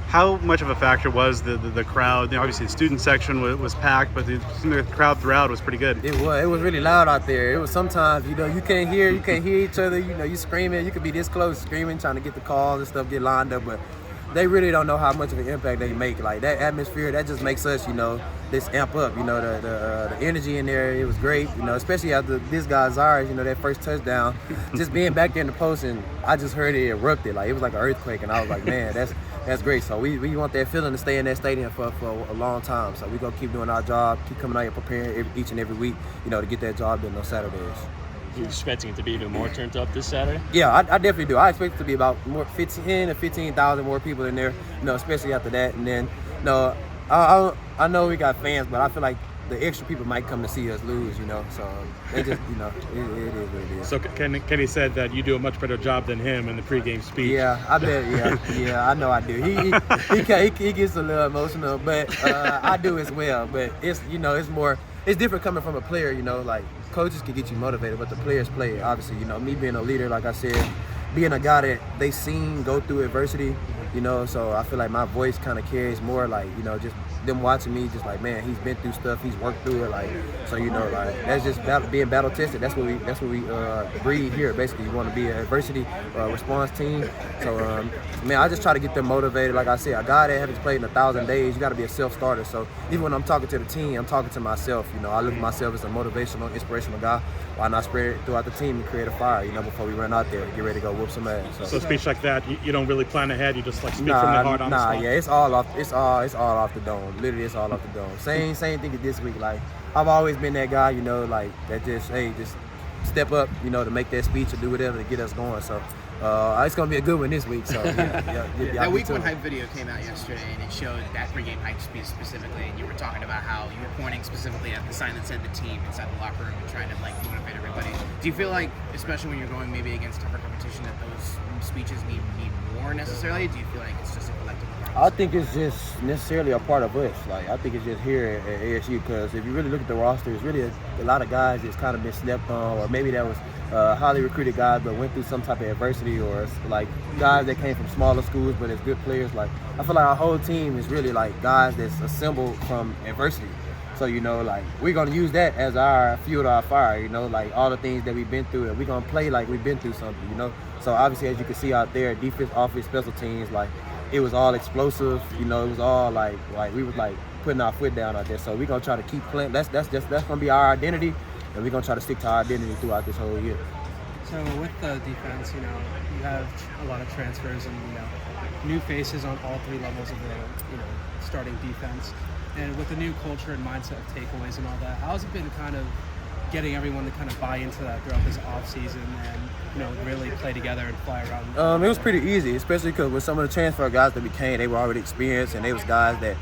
S1: How much of a factor was the crowd? Obviously, the student section was packed, but the crowd throughout was pretty good.
S4: It was really loud out there. It was sometimes, you can't hear each other. You screaming. You could be this close, screaming, trying to get the calls and stuff, get lined up, but they really don't know how much of an impact they make. Like that atmosphere, that just makes us, this amp up. The energy in there, it was great. Especially after this guy Zarius, that first touchdown, just being back there in the post, and I just heard it erupted. Like it was like an earthquake, and I was like, man, that's great. So we want that feeling to stay in that stadium for a long time. So we're going to keep doing our job, keep coming out here preparing each and every week, to get that job done on Saturdays.
S5: Are you expecting it to be even more turned up this Saturday?
S4: Yeah, I definitely do. I expect it to be about 10 to 15,000 more people in there, especially after that. And then, I know we got fans, but I feel like the extra people might come to see us lose, so they just, it is what it is.
S6: So Kenny said that you do a much better job than him in the pregame speech.
S4: Yeah, I bet. Yeah, I know I do. He gets a little emotional, but I do as well. But it's, it's different coming from a player, like coaches can get you motivated, but the players play. Obviously, me being a leader, like I said, being a guy that they seen go through adversity, so I feel like my voice kind of carries more, like, just them watching me, just like, man, he's been through stuff, he's worked through it, like, so like that's just being battle tested. That's what we breed here. Basically, you want to be an adversity response team. So man, I just try to get them motivated. Like I said, a guy that hasn't played in 1,000 days, you got to be a self-starter. So even when I'm talking to the team, I'm talking to myself. I look at myself as a motivational, inspirational guy. Why not spread it throughout the team and create a fire, before we run out there and get ready to go whoop some ass.
S6: So a speech like that, you don't really plan ahead. You just like speak from the heart on the spot.
S4: Yeah, it's all off the dome. Literally, it's all off the dome. Same thing as this week. Like, I've always been that guy, like that just step up, to make that speech or do whatever to get us going. So it's gonna be a good one this week. So yeah.
S7: That week one hype video came out yesterday, and it showed that pregame hype speech specifically, and you were talking about how you were pointing specifically at the sign that said the team inside the locker room and trying to motivate everybody. Do you feel like, especially when you're going maybe against tougher competition, that those speeches need more necessarily? Do you feel like it's just a collective process?
S4: I think it's just necessarily a part of us. Like, I think it's just here at ASU, because if you really look at the roster, it's really a lot of guys that's kind of been slept on, or maybe that was highly recruited guys but went through some type of adversity, or like guys that came from smaller schools but as good players. Like, I feel like our whole team is really like guys that's assembled from adversity. So, like, we're going to use that as our fuel to our fire, like all the things that we've been through, and we're going to play like we've been through something, So, obviously, as you can see out there, defense, offense, special teams, like, it was all explosive, it was all like we was like putting our foot down out there. So we're gonna try to keep playing. That's gonna be our identity, and we're gonna try to stick to our identity throughout this whole year.
S8: So with the defense, you have a lot of transfers and new faces on all three levels of the starting defense, and with the new culture and mindset of takeaways and all that, how's it been kind of getting everyone to kind of buy into that throughout this off season and really play together and fly around?
S4: It was pretty easy, especially because with some of the transfer guys that we came, they were already experienced, and they was guys that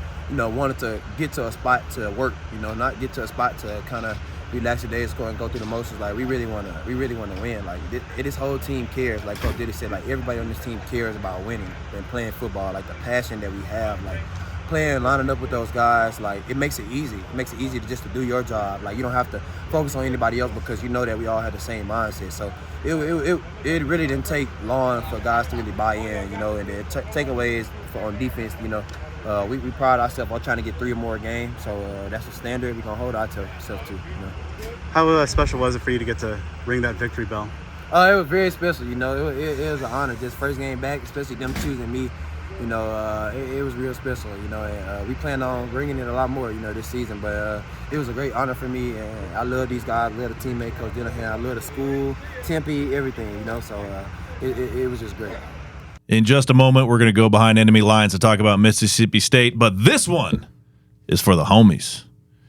S4: wanted to get to a spot to work, not get to a spot to kind of relax your day, score and go through the motions. Like, we really want to win. Like, this whole team cares. Like Coach Diddy said, like, everybody on this team cares about winning and playing football. Like, the passion that we have, like, lining up with those guys, like, it makes it easy. It makes it easy to do your job. Like, you don't have to focus on anybody else, because that we all have the same mindset. So it really didn't take long for guys to really buy in, and the takeaways on defense, we pride ourselves on trying to get 3 or more games. So that's the standard we're gonna hold ourselves to.
S1: How special was it for you to get to ring that victory bell?
S4: It was very special. It was an honor. Just first game back, especially them choosing me. It was real special, and we plan on bringing it a lot more, this season. But it was a great honor for me, and I love these guys, I love the teammate, Coach Dinahan, I love the school, Tempe, everything, so it was just great.
S2: In just a moment, we're going to go behind enemy lines to talk about Mississippi State, but this one is for the homies.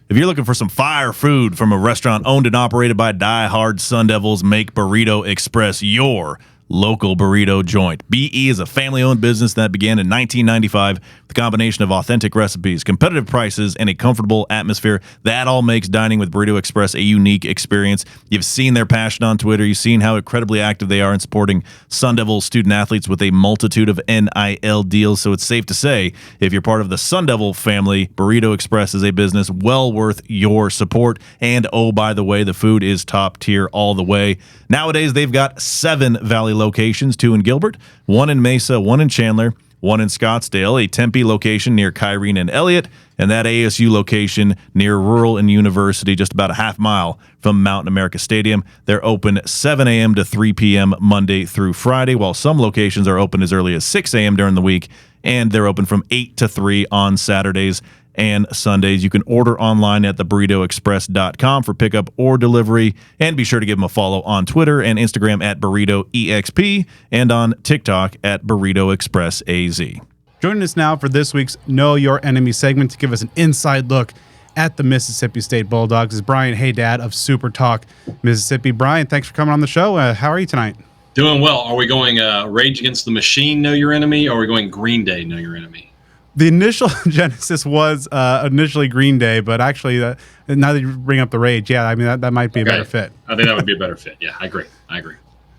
S2: If you're looking for some fire food from a restaurant owned and operated by die-hard Sun Devils, make Burrito Express your local burrito joint. BE is a family-owned business that began in 1995 with a combination of authentic recipes, competitive prices, and a comfortable atmosphere. That all makes dining with Burrito Express a unique experience. You've seen their passion on Twitter. You've seen how incredibly active they are in supporting Sun Devil student-athletes with a multitude of NIL deals. So it's safe to say, if you're part of the Sun Devil family, Burrito Express is a business well worth your support. And, oh, by the way, the food is top tier all the way. Nowadays, they've got 7 Valley locations, 2 in Gilbert, 1 in Mesa, 1 in Chandler, 1 in Scottsdale, a Tempe location near Kyrene and Elliott, and that ASU location near Rural and University, just about a half mile from Mountain America Stadium. They're open 7 a.m. to 3 p.m. Monday through Friday, while some locations are open as early as 6 a.m. during the week, and they're open from 8 to 3 on Saturdays and Sundays. You can order online at theburritoexpress.com for pickup or delivery, and be sure to give them a follow on Twitter and Instagram at BurritoEXP and on TikTok at BurritoExpressAZ.
S1: Joining us now for this week's Know Your Enemy segment to give us an inside look at the Mississippi State Bulldogs is Brian Hadad of SuperTalk Mississippi. Brian, thanks for coming on the show. How are you tonight?
S9: Doing well. Are we going Rage Against the Machine, Know Your Enemy, or are we going Green Day, Know Your Enemy?
S1: The initial genesis was initially Green Day, but actually, now that you bring up the Rage, yeah, I mean, that might be a better fit.
S9: I think that would be a better fit. Yeah, I agree.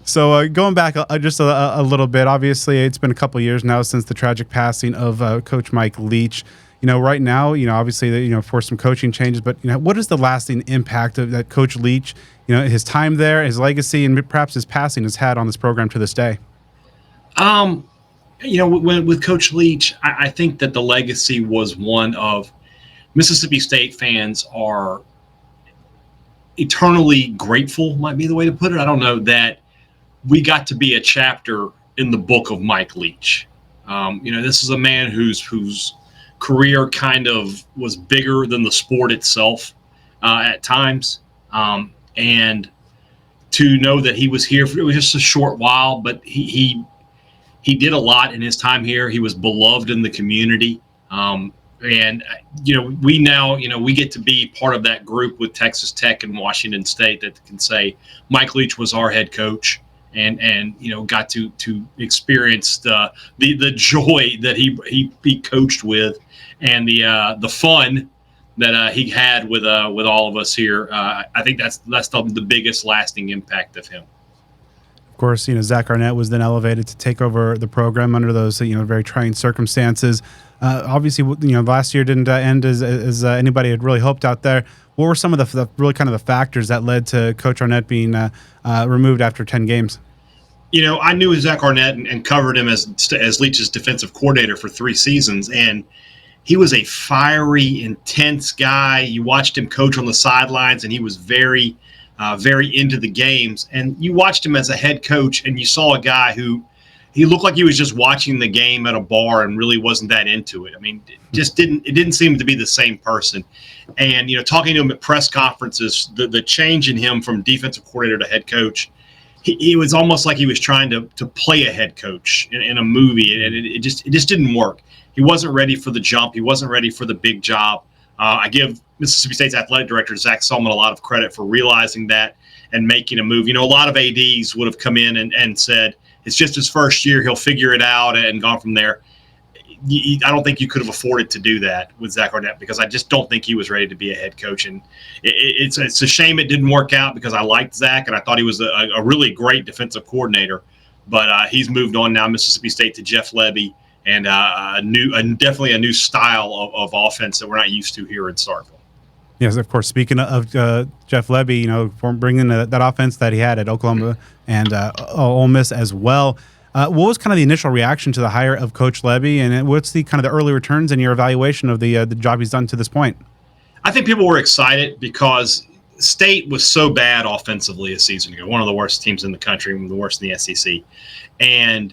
S1: So going back just a little bit, obviously, it's been a couple years now since the tragic passing of Coach Mike Leach. Right now, obviously, for some coaching changes, but, what is the lasting impact of that Coach Leach, his time there, his legacy, and perhaps his passing has had on this program to this day?
S9: With Coach Leach, I think that the legacy was one of Mississippi State fans are eternally grateful, might be the way to put it. I don't know, that we got to be a chapter in the book of Mike Leach. This is a man whose career kind of was bigger than the sport itself at times. And to know that he was here, it was just a short while, but he did a lot in his time here. He was beloved in the community. We now, we get to be part of that group with Texas Tech and Washington State that can say Mike Leach was our head coach and got to experience the joy that he coached with and the fun that he had with all of us here. I think that's the biggest lasting impact of him.
S1: Of course, Zach Arnett was then elevated to take over the program under those, very trying circumstances. Obviously, last year didn't end as anybody had really hoped out there. What were some of the really kind of the factors that led to Coach Arnett being removed after 10 games?
S9: I knew Zach Arnett and covered him as Leach's defensive coordinator for 3 seasons, and he was a fiery, intense guy. You watched him coach on the sidelines, and he was very into the games. And you watched him as a head coach, and you saw a guy who he looked like he was just watching the game at a bar and really wasn't that into it. I mean, it didn't seem to be the same person. And talking to him at press conferences, the change in him from defensive coordinator to head coach, he was almost like he was trying to play a head coach in a movie, and it just didn't work. He wasn't ready for the jump. He wasn't ready for the big job. I give Mississippi State's athletic director, Zach Sulman, a lot of credit for realizing that and making a move. A lot of ADs would have come in and said, it's just his first year, he'll figure it out, and gone from there. I don't think you could have afforded to do that with Zach Arnett, because I just don't think he was ready to be a head coach. And it's a shame it didn't work out, because I liked Zach, and I thought he was a really great defensive coordinator. But he's moved on now, Mississippi State, to Jeff Lebby, and definitely a new style of offense that we're not used to here in Starkville.
S1: Yes, of course. Speaking of Jeff Lebby, from bringing that offense that he had at Oklahoma and Ole Miss as well, what was kind of the initial reaction to the hire of Coach Lebby, and what's the kind of the early returns in your evaluation of the job he's done to this point?
S9: I think people were excited because State was so bad offensively a season ago, one of the worst teams in the country, one of the worst in the SEC, and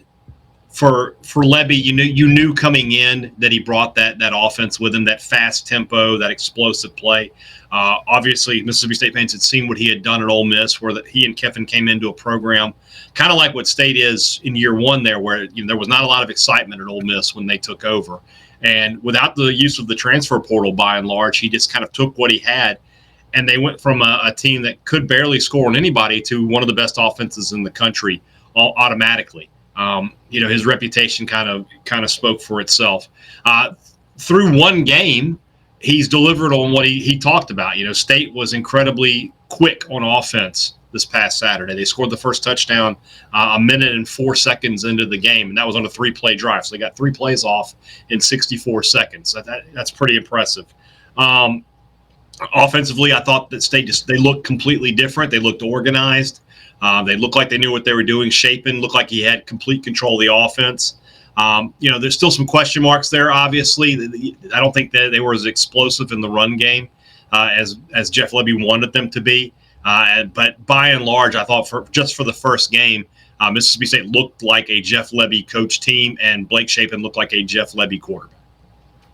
S9: for Lebby, you knew coming in that he brought that offense with him, that fast tempo, that explosive play. Obviously, Mississippi State fans had seen what he had done at Ole Miss, where he and Kiffin came into a program kind of like what State is in year one there, where there was not a lot of excitement at Ole Miss when they took over. And without the use of the transfer portal, by and large, he just kind of took what he had, and they went from a team that could barely score on anybody to one of the best offenses in the country automatically. His reputation kind of spoke for itself. Through one game, he's delivered on what he talked about. State was incredibly quick on offense this past Saturday. They scored the first touchdown a minute and 4 seconds into the game, and that was on a 3-play drive. So they got 3 plays off in 64 seconds. That's pretty impressive. Offensively, I thought that State they looked completely different. They looked organized. They looked like they knew what they were doing. Shapen looked like he had complete control of the offense. There's still some question marks there, obviously. I don't think that they were as explosive in the run game as Jeff Lebby wanted them to be. But by and large, I thought for the first game, Mississippi State looked like a Jeff Lebby coach team, and Blake Shapen looked like a Jeff Lebby quarterback.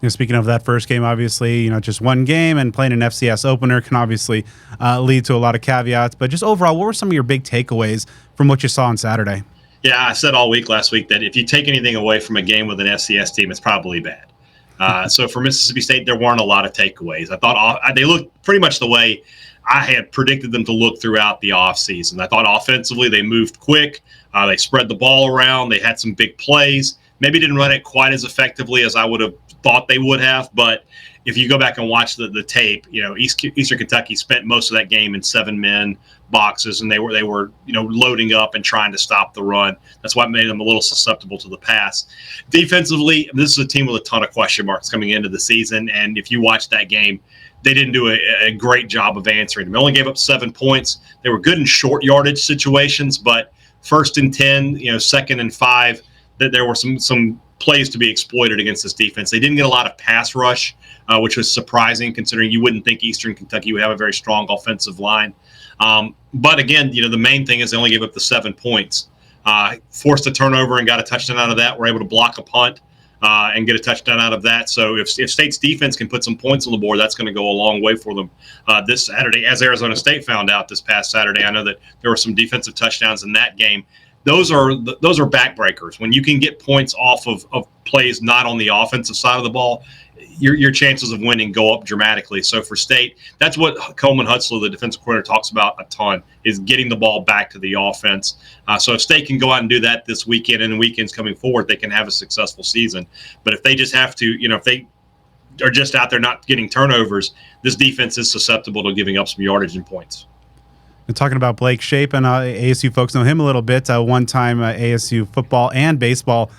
S1: Speaking of that first game, obviously, just one game and playing an FCS opener can obviously lead to a lot of caveats. But just overall, what were some of your big takeaways from what you saw on Saturday?
S9: Yeah, I said all week last week that if you take anything away from a game with an FCS team, it's probably bad. So for Mississippi State, there weren't a lot of takeaways. I thought they looked pretty much the way I had predicted them to look throughout the offseason. I thought offensively they moved quick. They spread the ball around. They had some big plays. Maybe didn't run it quite as effectively as I would have thought they would have, but if you go back and watch the tape, Eastern Kentucky spent most of that game in 7-man boxes, and they were loading up and trying to stop the run. That's what made them a little susceptible to the pass. Defensively, this is a team with a ton of question marks coming into the season, and if you watch that game, they didn't do a great job of answering them. They only gave up 7 points. They were good in short yardage situations, but 1st and 10, 2nd and 5, that there were some plays to be exploited against this defense. They didn't get a lot of pass rush, which was surprising considering you wouldn't think Eastern Kentucky would have a very strong offensive line. But again, the main thing is they only gave up the 7 points. Forced a turnover and got a touchdown out of that. We're able to block a punt and get a touchdown out of that. So if State's defense can put some points on the board, that's going to go a long way for them this Saturday. As Arizona State found out this past Saturday, I know that there were some defensive touchdowns in that game. Those are backbreakers. When you can get points off of plays not on the offensive side of the ball, your chances of winning go up dramatically. So for State, that's what Coleman Hutzler, the defensive coordinator, talks about a ton, is getting the ball back to the offense. So if State can go out and do that this weekend and the weekends coming forward, they can have a successful season. But if they just have to, if they are just out there not getting turnovers, this defense is susceptible to giving up some yardage and points.
S1: And talking about Blake Shapen, ASU folks know him a little bit. One-time ASU football and baseball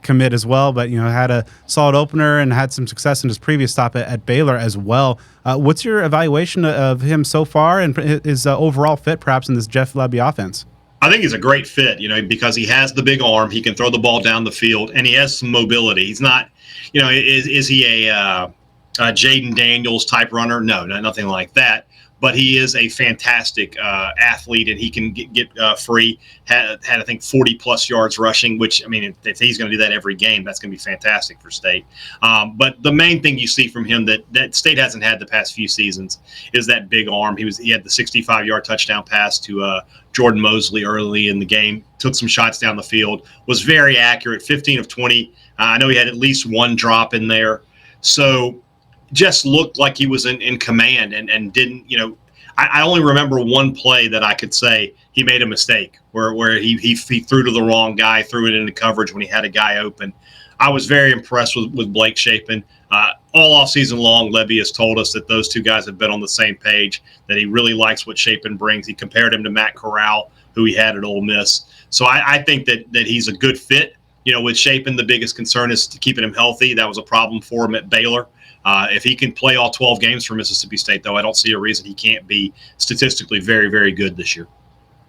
S1: commit as well, but had a solid opener and had some success in his previous stop at Baylor as well. What's your evaluation of him so far and his overall fit, perhaps, in this Jeff Lebby offense?
S9: I think he's a great fit, because he has the big arm. He can throw the ball down the field, and he has some mobility. He's not, is he a Jaden Daniels type runner? No, nothing like that. But he is a fantastic athlete, and he can get free. Had I think 40+ yards rushing, which if he's going to do that every game, that's going to be fantastic for State. But the main thing you see from him that State hasn't had the past few seasons is that big arm. He had the 65-yard touchdown pass to Jordan Mosley early in the game. Took some shots down the field. Was very accurate. 15 of 20. I know he had at least one drop in there. So just looked like he was in command and didn't, I only remember one play that I could say he made a mistake where he threw to the wrong guy, threw it into coverage when he had a guy open. I was very impressed with Blake Shapen. All off season long, Lebby has told us that those two guys have been on the same page, that he really likes what Shapen brings. He compared him to Matt Corral, who he had at Ole Miss. So I think that he's a good fit. With Shapen, the biggest concern is keeping him healthy. That was a problem for him at Baylor. If he can play all 12 games for Mississippi State, though, I don't see a reason he can't be statistically very, very good this year.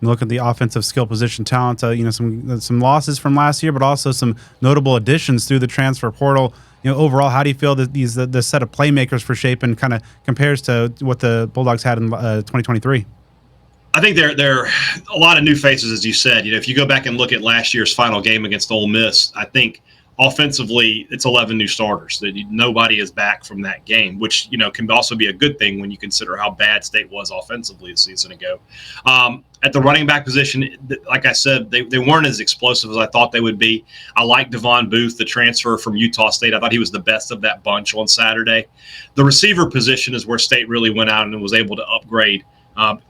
S1: Look at the offensive skill position talent. Some losses from last year, but also some notable additions through the transfer portal. Overall, how do you feel that the set of playmakers for Shapen kind of compares to what the Bulldogs had in 2023?
S9: I think there are a lot of new faces, as you said. If you go back and look at last year's final game against Ole Miss, I think offensively it's 11 new starters. That nobody is back from that game, which can also be a good thing when you consider how bad State was offensively a season ago. At the running back position, like I said, they weren't as explosive as I thought they would be. I like Devon Booth, the transfer from Utah State. I thought he was the best of that bunch on Saturday. The receiver position is where State really went out and was able to upgrade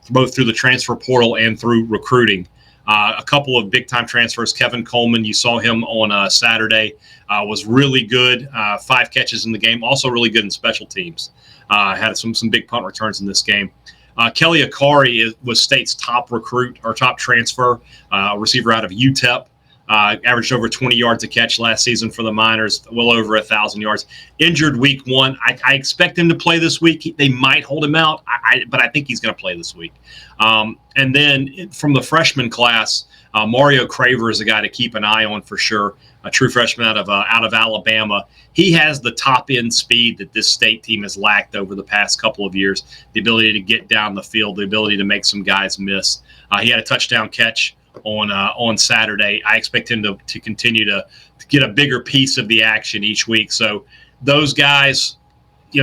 S9: both through the transfer portal and through recruiting. A couple of big-time transfers. Kevin Coleman, you saw him on Saturday, was really good. 5 catches in the game. Also really good in special teams. Had some big punt returns in this game. Kelly Akari was State's top recruit or top transfer, receiver out of UTEP. Averaged over 20 yards a catch last season for the Miners, well over 1,000 yards. Injured week 1. I expect him to play this week. They might hold him out, but I think he's going to play this week. And then from the freshman class, Mario Craver is a guy to keep an eye on for sure. A true freshman out of Alabama. He has the top end speed that this State team has lacked over the past couple of years. The ability to get down the field, the ability to make some guys miss. He had a touchdown catch on Saturday. I expect him to continue to get a bigger piece of the action each week. So those guys,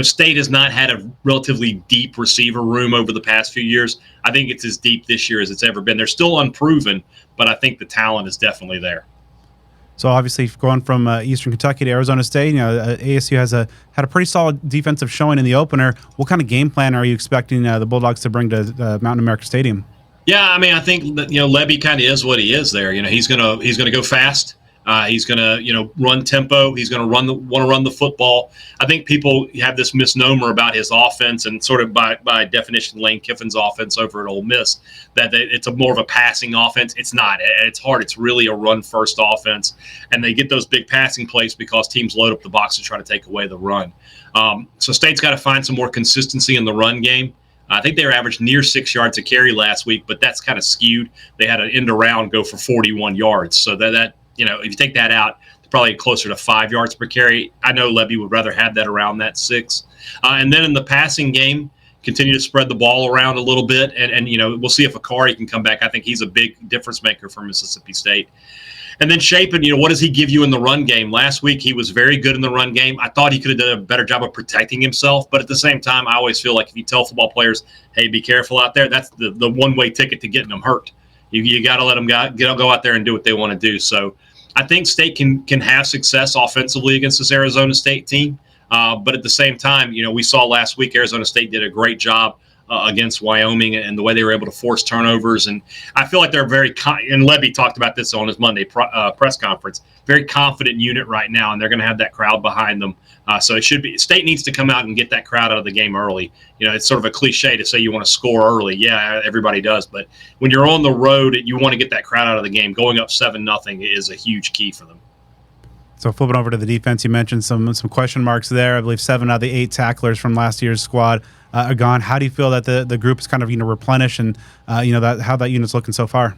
S9: State has not had a relatively deep receiver room over the past few years. I think it's as deep this year as it's ever been. They're still unproven, but I think the talent is definitely there.
S1: So obviously, going from Eastern Kentucky to Arizona State, ASU had a pretty solid defensive showing in the opener. What kind of game plan are you expecting the Bulldogs to bring to Mountain America Stadium?
S9: Yeah, I think that Lebby kind of is what he is there. He's gonna go fast. He's gonna run tempo. He's gonna want to run the football. I think people have this misnomer about his offense and sort of by definition Lane Kiffin's offense over at Ole Miss that it's more of a passing offense. It's not. At its heart, it's really a run first offense, and they get those big passing plays because teams load up the box to try to take away the run. So State's got to find some more consistency in the run game. I think they were averaged near 6 yards a carry last week, but that's kind of skewed. They had an end around go for 41 yards. So that if you take that out, it's probably closer to 5 yards per carry. I know Lebby would rather have that around that 6. And then in the passing game, continue to spread the ball around a little bit. And we'll see if Akari can come back. I think he's a big difference maker for Mississippi State. And then Shapen, what does he give you in the run game? Last week, he was very good in the run game. I thought he could have done a better job of protecting himself. But at the same time, I always feel like if you tell football players, hey, be careful out there, that's the one-way ticket to getting them hurt. You got to let them go out there and do what they want to do. So I think State can have success offensively against this Arizona State team. But at the same time, we saw last week Arizona State did a great job against Wyoming and the way they were able to force turnovers. And I feel like they're very and Levy talked about this on his Monday press conference. Very confident unit right now, and they're going to have that crowd behind them. So it should be. State needs to come out and get that crowd out of the game early. It's sort of a cliche to say you want to score early. Yeah, everybody does, but when you're on the road, you want to get that crowd out of the game. Going up 7-0 is a huge key for them.
S1: So flipping over to the defense, you mentioned some question marks there. I believe 7 out of the 8 tacklers from last year's squad are gone. How do you feel that the group is kind of replenished, and how that unit's looking so far?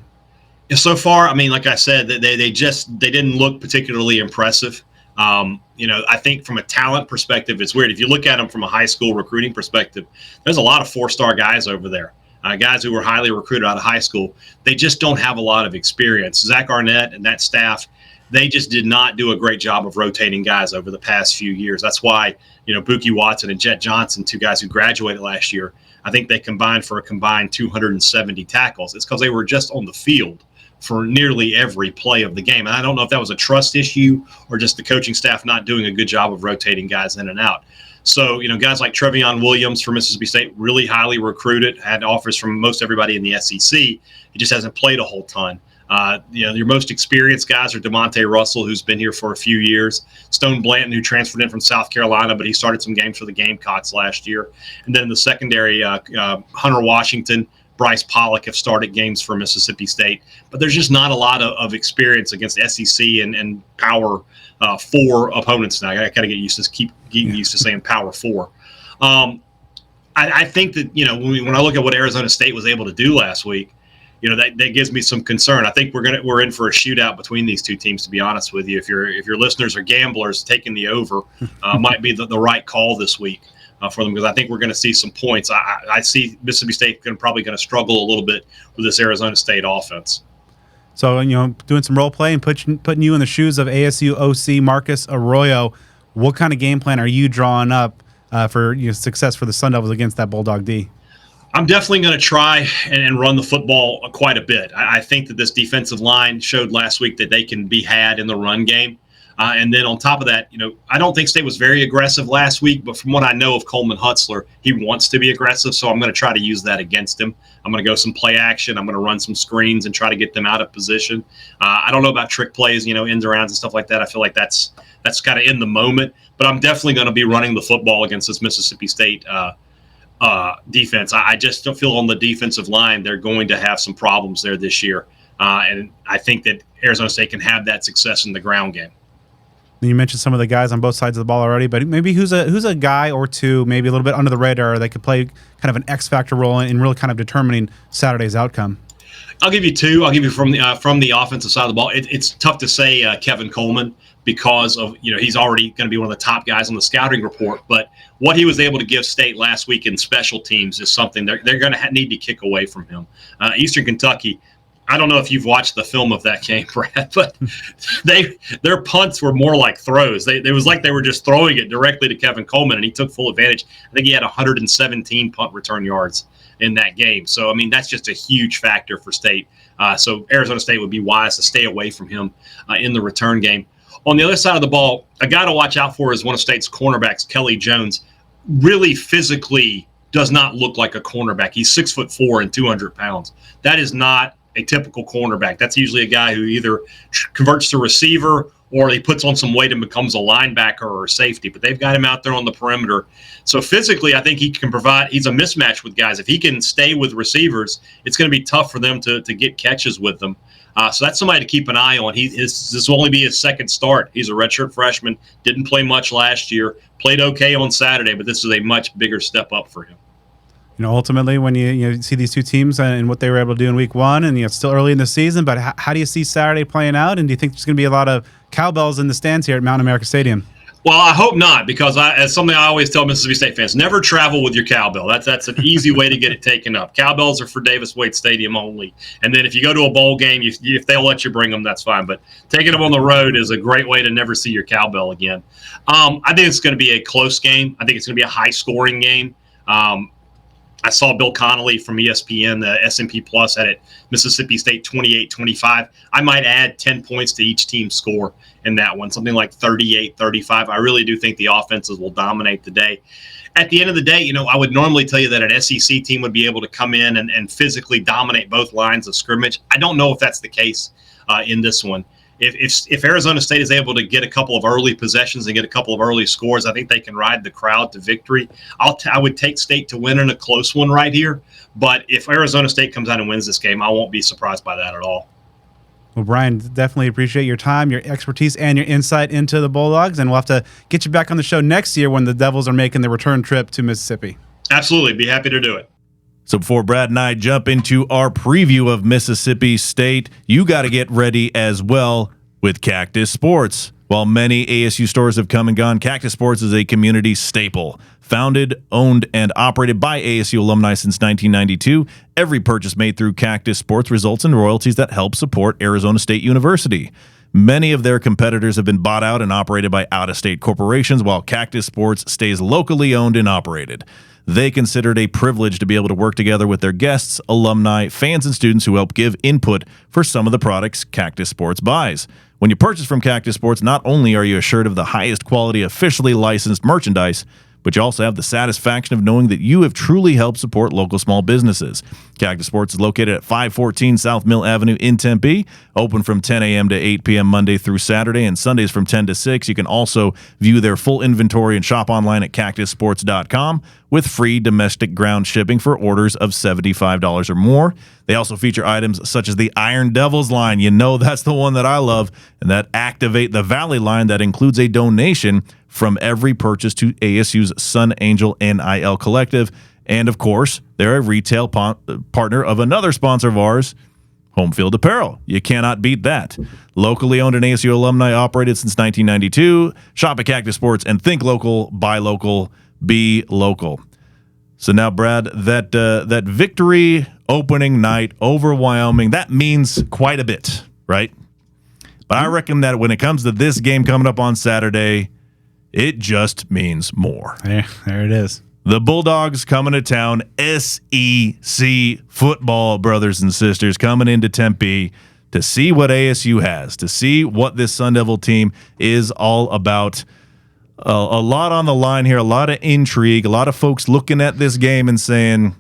S9: Yeah, so far, I mean, like I said, they didn't look particularly impressive. I think from a talent perspective, it's weird. If you look at them from a high school recruiting perspective, there's a lot of 4-star guys over there. Guys who were highly recruited out of high school. They just don't have a lot of experience. Zach Arnett and that staff, they just did not do a great job of rotating guys over the past few years. That's why, Buki Watson and Jet Johnson, 2 guys who graduated last year, I think they combined for a combined 270 tackles. It's because they were just on the field for nearly every play of the game. And I don't know if that was a trust issue or just the coaching staff not doing a good job of rotating guys in and out. So, guys like Trevion Williams from Mississippi State, really highly recruited, had offers from most everybody in the SEC. He just hasn't played a whole ton. Your most experienced guys are DeMonte Russell, who's been here for a few years, Stone Blanton, who transferred in from South Carolina, but he started some games for the Gamecocks last year. And then in the secondary, Hunter Washington, Bryce Pollock have started games for Mississippi State. But there's just not a lot of experience against SEC and Power 4 opponents now. I got to get used to saying Power 4. I think that, when I look at what Arizona State was able to do last week, that gives me some concern. I think we're in for a shootout between these two teams, to be honest with you. If your listeners are gamblers, taking the over might be the right call this week for them, because I think we're going to see some points. I see Mississippi State probably going to struggle a little bit with this Arizona State offense.
S1: So, doing some role play and putting you in the shoes of ASU OC Marcus Arroyo, what kind of game plan are you drawing up for success for the Sun Devils against that Bulldog D?
S9: I'm definitely going to try and run the football quite a bit. I think that this defensive line showed last week that they can be had in the run game. And then on top of that, I don't think State was very aggressive last week, but from what I know of Coleman Hutzler, he wants to be aggressive, so I'm going to try to use that against him. I'm going to go some play action. I'm going to run some screens and try to get them out of position. I don't know about trick plays, ends arounds and stuff like that. I feel like that's kind of in the moment, but I'm definitely going to be running the football against this Mississippi State defense. I just don't feel on the defensive line they're going to have some problems there this year. And I think that Arizona State can have that success in the ground game.
S1: You mentioned some of the guys on both sides of the ball already, but maybe who's a guy or two, maybe a little bit under the radar, that could play kind of an X factor role in really kind of determining Saturday's outcome.
S9: I'll give you 2. I'll give you from the offensive side of the ball. It's tough to say Kevin Coleman, because of he's already going to be one of the top guys on the scouting report. But what he was able to give State last week in special teams is something they're going to need to kick away from him. Eastern Kentucky, I don't know if you've watched the film of that game, Brad, but their punts were more like throws. It was like they were just throwing it directly to Kevin Coleman, and he took full advantage. I think he had 117 punt return yards in that game. So, I mean, that's just a huge factor for State. So Arizona State would be wise to stay away from him in the return game. On the other side of the ball, a guy to watch out for is one of State's cornerbacks, Kelly Jones. Really physically does not look like a cornerback. He's 6'4" and 200 pounds. That is not a typical cornerback. That's usually a guy who either converts to receiver or he puts on some weight and becomes a linebacker or a safety. But they've got him out there on the perimeter. So physically, I think he can provide – he's a mismatch with guys. If he can stay with receivers, it's going to be tough for them to get catches with them. So that's somebody to keep an eye on. This will only be his second start. He's a redshirt freshman, didn't play much last year, played okay on Saturday, but this is a much bigger step up for him.
S1: Ultimately, when you see these two teams and what they were able to do in week one, and it's still early in the season, but how do you see Saturday playing out? And do you think there's going to be a lot of cowbells in the stands here at Mountain America Stadium?
S9: Well, I hope not, because as something I always tell Mississippi State fans, never travel with your cowbell. That's an easy way to get it taken up. Cowbells are for Davis Wade Stadium only. And then if you go to a bowl game, if they'll let you bring them, that's fine. But taking them on the road is a great way to never see your cowbell again. I think it's going to be a close game. I think it's going to be a high-scoring game. I saw Bill Connolly from ESPN, the S&P Plus, had it Mississippi State 28-25. I might add 10 points to each team's score in that one, something like 38-35. I really do think the offenses will dominate the day. At the end of the day, I would normally tell you that an SEC team would be able to come in and physically dominate both lines of scrimmage. I don't know if that's the case in this one. If Arizona State is able to get a couple of early possessions and get a couple of early scores, I think they can ride the crowd to victory. I would take State to win in a close one right here. But if Arizona State comes out and wins this game, I won't be surprised by that at all.
S1: Well, Brian, definitely appreciate your time, your expertise, and your insight into the Bulldogs. And we'll have to get you back on the show next year when the Devils are making the return trip to Mississippi.
S9: Absolutely. Be happy to do it.
S2: So before Brad and I jump into our preview of Mississippi State, you got to get ready as well with Cactus Sports. While many ASU stores have come and gone, Cactus Sports is a community staple. Founded, owned, and operated by ASU alumni since 1992, every purchase made through Cactus Sports results in royalties that help support Arizona State University. Many of their competitors have been bought out and operated by out-of-state corporations, while Cactus Sports stays locally owned and operated. They consider it a privilege to be able to work together with their guests, alumni, fans, and students who help give input for some of the products Cactus Sports buys. When you purchase from Cactus Sports, not only are you assured of the highest quality, officially licensed merchandise, but you also have the satisfaction of knowing that you have truly helped support local small businesses. Cactus Sports is located at 514 South Mill Avenue in Tempe, open from 10 a.m. to 8 p.m. Monday through Saturday, and Sundays from 10 to 6. You can also view their full inventory and shop online at cactussports.com with free domestic ground shipping for orders of $75 or more. They also feature items such as the Iron Devils line. You know that's the one that I love, and that Activate the Valley line that includes a donation from every purchase to ASU's Sun Angel NIL Collective. And, of course, they're a retail partner of another sponsor of ours, Home Field Apparel. You cannot beat that. Locally owned and ASU alumni operated since 1992. Shop at Cactus Sports and think local, buy local, be local. So now, Brad, that victory opening night over Wyoming, that means quite a bit, right? But I reckon that when it comes to this game coming up on Saturday, it just means more.
S1: There it is.
S2: The Bulldogs coming to town, SEC football, brothers and sisters, coming into Tempe to see what ASU has, to see what this Sun Devil team is all about. A lot on the line here, a lot of intrigue, a lot of folks looking at this game and saying,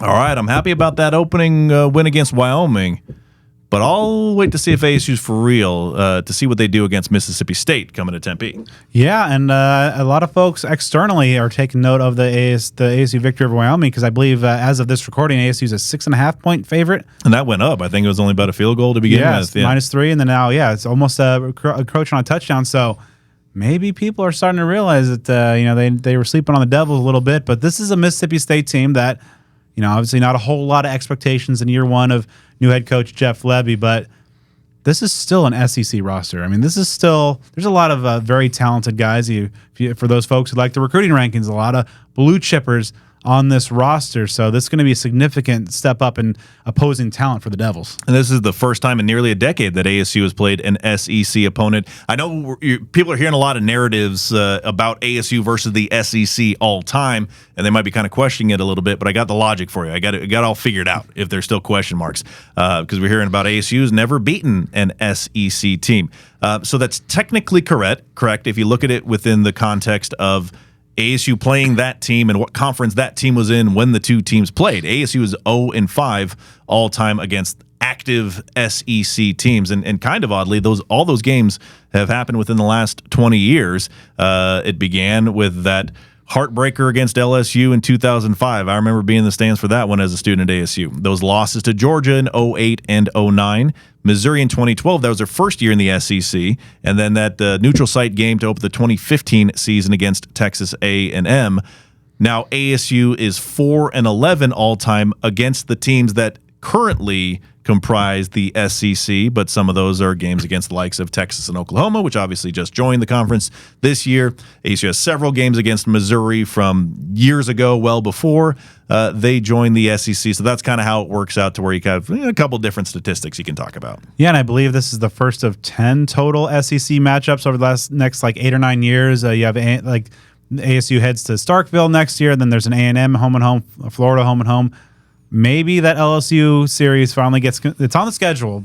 S2: all right, I'm happy about that opening win against Wyoming, but I'll wait to see if ASU's for real, to see what they do against Mississippi State coming to Tempe.
S1: Yeah, and a lot of folks externally are taking note of the ASU victory over Wyoming because I believe as of this recording, ASU's a 6.5-point favorite.
S2: And that went up. I think it was only about a field goal to begin with.
S1: Yeah, -3, and then now, it's almost encroaching on a touchdown. So maybe people are starting to realize that they were sleeping on the Devils a little bit, but this is a Mississippi State team that, obviously not a whole lot of expectations in year one of new head coach Jeff Levy, but this is still an SEC roster. I mean, there's a lot of very talented guys. For those folks who like the recruiting rankings, a lot of blue chippers on this roster. So this is going to be a significant step up in opposing talent for the Devils.
S2: And this is the first time in nearly a decade that ASU has played an SEC opponent. I know people are hearing a lot of narratives about ASU versus the SEC all time, and they might be kind of questioning it a little bit, but I got the logic for you. I got it all figured out if there's still question marks, because we're hearing about ASU's never beaten an SEC team. So that's technically correct if you look at it within the context of ASU playing that team and what conference that team was in when the two teams played. ASU is 0-5 all time against active SEC teams, and kind of oddly, all those games have happened within the last 20 years. It began with that heartbreaker against LSU in 2005. I remember being in the stands for that one as a student at ASU. Those losses to Georgia in 2008 and 2009. Missouri in 2012, that was their first year in the SEC. And then that neutral site game to open the 2015 season against Texas A&M. Now ASU is 4-11 all-time against the teams that currently comprise the SEC, but some of those are games against the likes of Texas and Oklahoma, which obviously just joined the conference this year. ASU has several games against Missouri from years ago, well before they joined the SEC. So that's kind of how it works out to where you have a couple different statistics you can talk about.
S1: Yeah, and I believe this is the first of 10 total SEC matchups over the next 8 or 9 years. You have ASU heads to Starkville next year. Then there's an A&M home and home, Florida home and home. Maybe that LSU series finally it's on the schedule.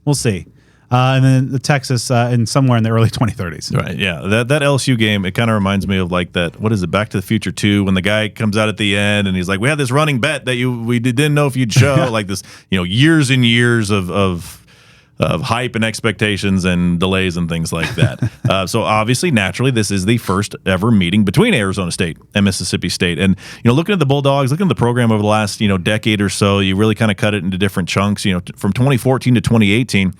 S1: We'll see. And then the Texas in somewhere in the early 2030s.
S2: Right, yeah. That LSU game, it kind of reminds me of like that, what is it, Back to the Future 2, when the guy comes out at the end and he's like, we had this running bet that we didn't know if you'd show, like this, years and years of hype and expectations and delays and things like that. So obviously, naturally, this is the first ever meeting between Arizona State and Mississippi State. And, looking at the Bulldogs, looking at the program over the last, decade or so, you really kind of cut it into different chunks. From 2014 to 2018,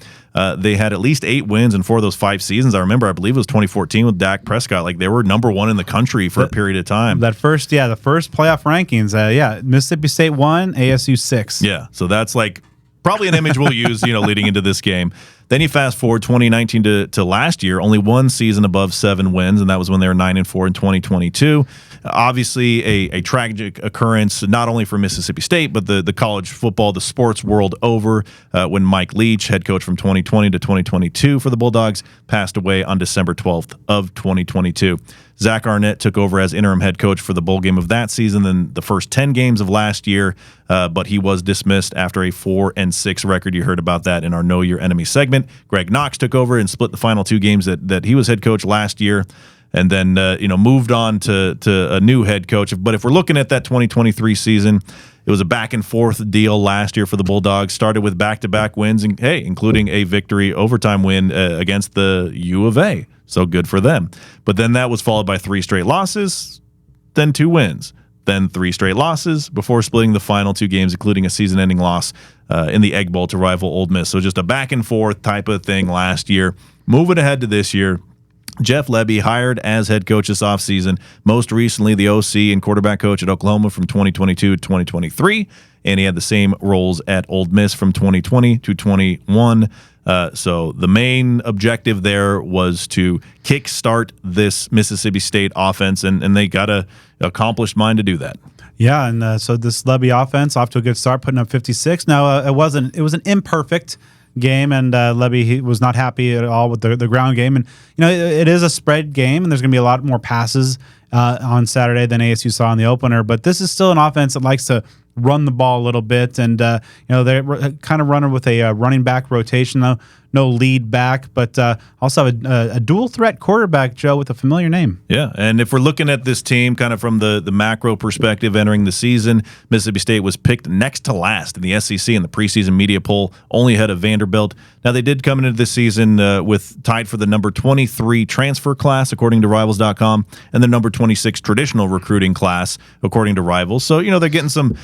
S2: they had at least 8 wins in 4 of those 5 seasons. I believe it was 2014 with Dak Prescott. Like, they were number 1 in the country for a period of time.
S1: The first playoff rankings, Mississippi State 1, ASU 6.
S2: Yeah, so that's like probably an image we'll use, leading into this game. Then you fast forward 2019 to last year, only 1 season above 7 wins, and that was when they were 9-4 in 2022. Obviously, a tragic occurrence, not only for Mississippi State, but the college football, the sports world over, when Mike Leach, head coach from 2020 to 2022 for the Bulldogs, passed away on December 12th of 2022. Zach Arnett took over as interim head coach for the bowl game of that season, then the first 10 games of last year, but he was dismissed after a 4-6 record. You heard about that in our Know Your Enemy segment. Greg Knox took over and split the final 2 games that he was head coach last year, and then moved on to a new head coach. But if we're looking at that 2023 season, it was a back and forth deal last year for the Bulldogs. Started with back-to-back wins, and including a victory overtime win against the U of A. So good for them. But then that was followed by 3 straight losses, then 2 wins, then 3 straight losses before splitting the final 2 games, including a season-ending loss in the Egg Bowl to rival Ole Miss. So just a back and forth type of thing last year. Moving ahead to this year, Jeff Lebby hired as head coach this offseason, most recently the OC and quarterback coach at Oklahoma from 2022 to 2023, and he had the same roles at Ole Miss from 2020 to 21. So the main objective there was to kickstart this Mississippi State offense, and they got a accomplished mind to do that.
S1: Yeah, and so this Lebby offense off to a good start, putting up 56. Now it was an imperfect game, and Lebby he was not happy at all with the ground game. And it is a spread game, and there's going to be a lot more passes on Saturday than ASU saw in the opener. But this is still an offense that likes to run the ball a little bit, and they're kind of running with a running back rotation, though. No lead back, but also have a dual threat quarterback, Joe, with a familiar name.
S2: Yeah, and if we're looking at this team kind of from the macro perspective entering the season, Mississippi State was picked next to last in the SEC in the preseason media poll, only ahead of Vanderbilt. Now, they did come into this season with tied for the number 23 transfer class, according to Rivals.com, and the number 26 traditional recruiting class, according to Rivals. So, they're getting some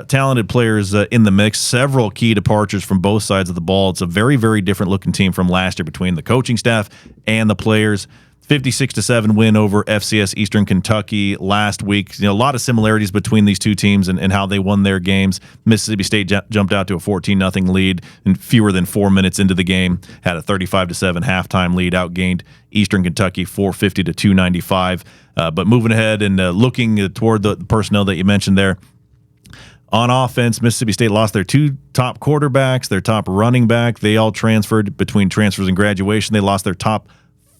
S2: talented players in the mix, several key departures from both sides of the ball. It's a very, very different looking team from last year between the coaching staff and the players. 56-7 win over FCS Eastern Kentucky last week. A lot of similarities between these two teams and how they won their games. Mississippi State jumped out to a 14-0 lead in fewer than 4 minutes into the game. Had a 35-7 halftime lead. Outgained Eastern Kentucky 450-295. But moving ahead and looking toward the personnel that you mentioned there. On offense, Mississippi State lost their 2 top quarterbacks, their top running back. They all transferred between transfers and graduation. They lost their top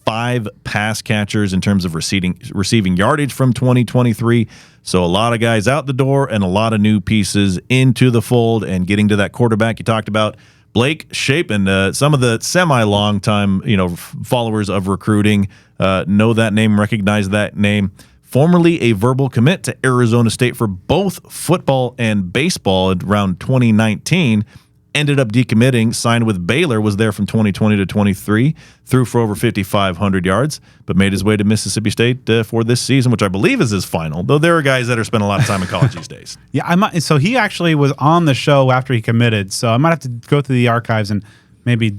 S2: 5 pass catchers in terms of receiving yardage from 2023. So a lot of guys out the door and a lot of new pieces into the fold. And getting to that quarterback you talked about, Blake Shapen, some of the semi-long time followers of recruiting know that name, recognize that name. Formerly a verbal commit to Arizona State for both football and baseball around 2019, ended up decommitting, signed with Baylor, was there from 2020 to 23, threw for over 5,500 yards, but made his way to Mississippi State for this season, which I believe is his final, though there are guys that are spending a lot of time in college these days.
S1: Yeah, so he actually was on the show after he committed, so I might have to go through the archives and maybe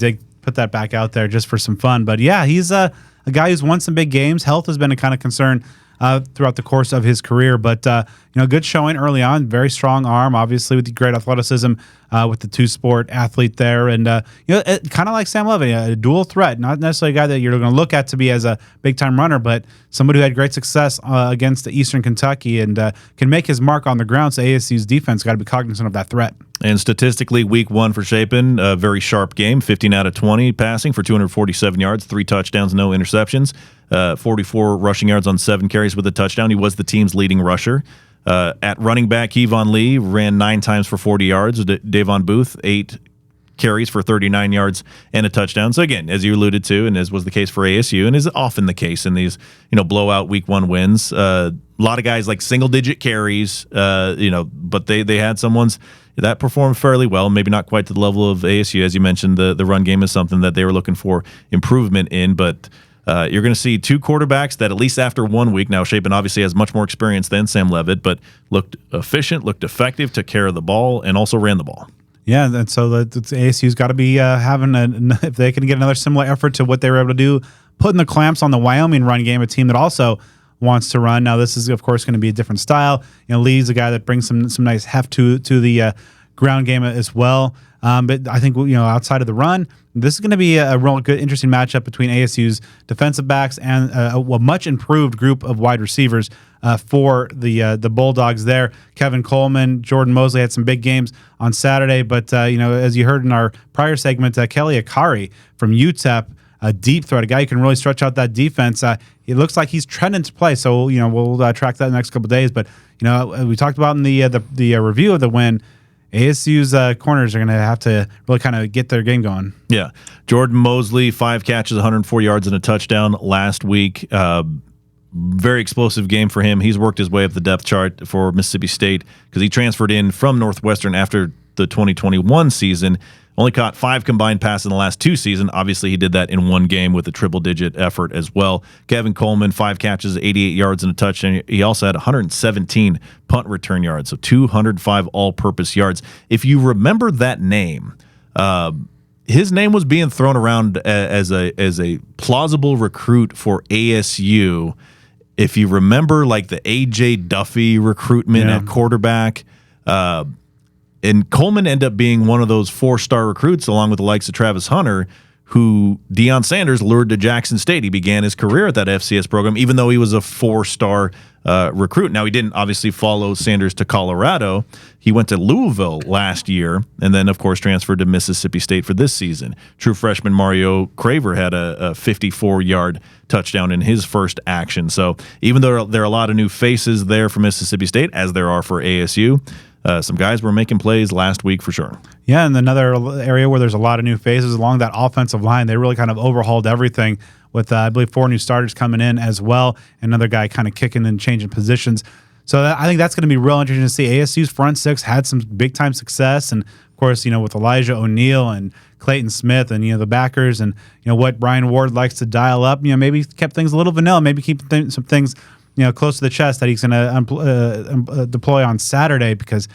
S1: put that back out there just for some fun. But yeah, he's a guy who's won some big games. Health has been a kind of concern throughout the course of his career, but good showing early on. Very strong arm, obviously, with the great athleticism with the two-sport athlete there. And, kind of like Sam Levitt, a dual threat, not necessarily a guy that you're going to look at to be as a big-time runner, but somebody who had great success against the Eastern Kentucky and can make his mark on the ground. So ASU's defense got to be cognizant of that threat.
S2: And statistically, week 1 for Chapin, a very sharp game, 15 out of 20 passing for 247 yards, 3 touchdowns, no interceptions, 44 rushing yards on 7 carries with a touchdown. He was the team's leading rusher. At running back, Kevon Lee ran 9 times for 40 yards. Davon Booth, 8 carries for 39 yards and a touchdown. So again, as you alluded to, and as was the case for ASU, and is often the case in these blowout week 1 wins, a lot of guys like single-digit carries, but they had someone's that performed fairly well, maybe not quite to the level of ASU. As you mentioned, the run game is something that they were looking for improvement in, but you're going to see 2 quarterbacks that at least after 1 week, now Chapin obviously has much more experience than Sam Levitt, but looked efficient, looked effective, took care of the ball, and also ran the ball.
S1: Yeah, and so the ASU's got to be having if they can get another similar effort to what they were able to do, putting the clamps on the Wyoming run game, a team that also wants to run. Now, this is, of course, going to be a different style. Lee's a guy that brings some nice heft to the ground game as well. But I think, outside of the run, this is going to be a real good, interesting matchup between ASU's defensive backs and a much improved group of wide receivers for the Bulldogs there. Kevin Coleman, Jordan Mosley had some big games on Saturday, but as you heard in our prior segment, Kelly Akari from UTEP, a deep threat, a guy who can really stretch out that defense. It looks like he's trending to play, so we'll track that in the next couple of days. But we talked about in the review of the win, ASU's corners are going to have to really kind of get their game going.
S2: Yeah. Jordan Mosley, 5 catches, 104 yards and a touchdown last week. Very explosive game for him. He's worked his way up the depth chart for Mississippi State because he transferred in from Northwestern after the 2021 season. Only caught 5 combined passes in the last 2 seasons. Obviously, he did that in 1 game with a triple-digit effort as well. Kevin Coleman, 5 catches, 88 yards and a touchdown. He also had 117 punt return yards, so 205 all-purpose yards. If you remember that name, his name was being thrown around as a plausible recruit for ASU. If you remember, like the A.J. Duffy recruitment at quarterback, and Coleman ended up being one of those 4-star recruits, along with the likes of Travis Hunter, who Deion Sanders lured to Jackson State. He began his career at that FCS program, even though he was a 4-star recruit. Now, he didn't obviously follow Sanders to Colorado. He went to Louisville last year, and then, of course, transferred to Mississippi State for this season. True freshman Mario Craver had a 54-yard touchdown in his first action. So even though there are a lot of new faces there for Mississippi State, as there are for ASU, some guys were making plays last week for sure.
S1: Yeah, and another area where there's a lot of new faces along that offensive line. They really kind of overhauled everything with, I believe, 4 new starters coming in as well. Another guy kind of kicking and changing positions. So I think that's going to be real interesting to see. ASU's front 6 had some big-time success. And, of course, with Elijah O'Neal and Clayton Smith and, the backers and, what Brian Ward likes to dial up, maybe kept things a little vanilla, maybe keep some things close to the chest that he's going to deploy on Saturday, because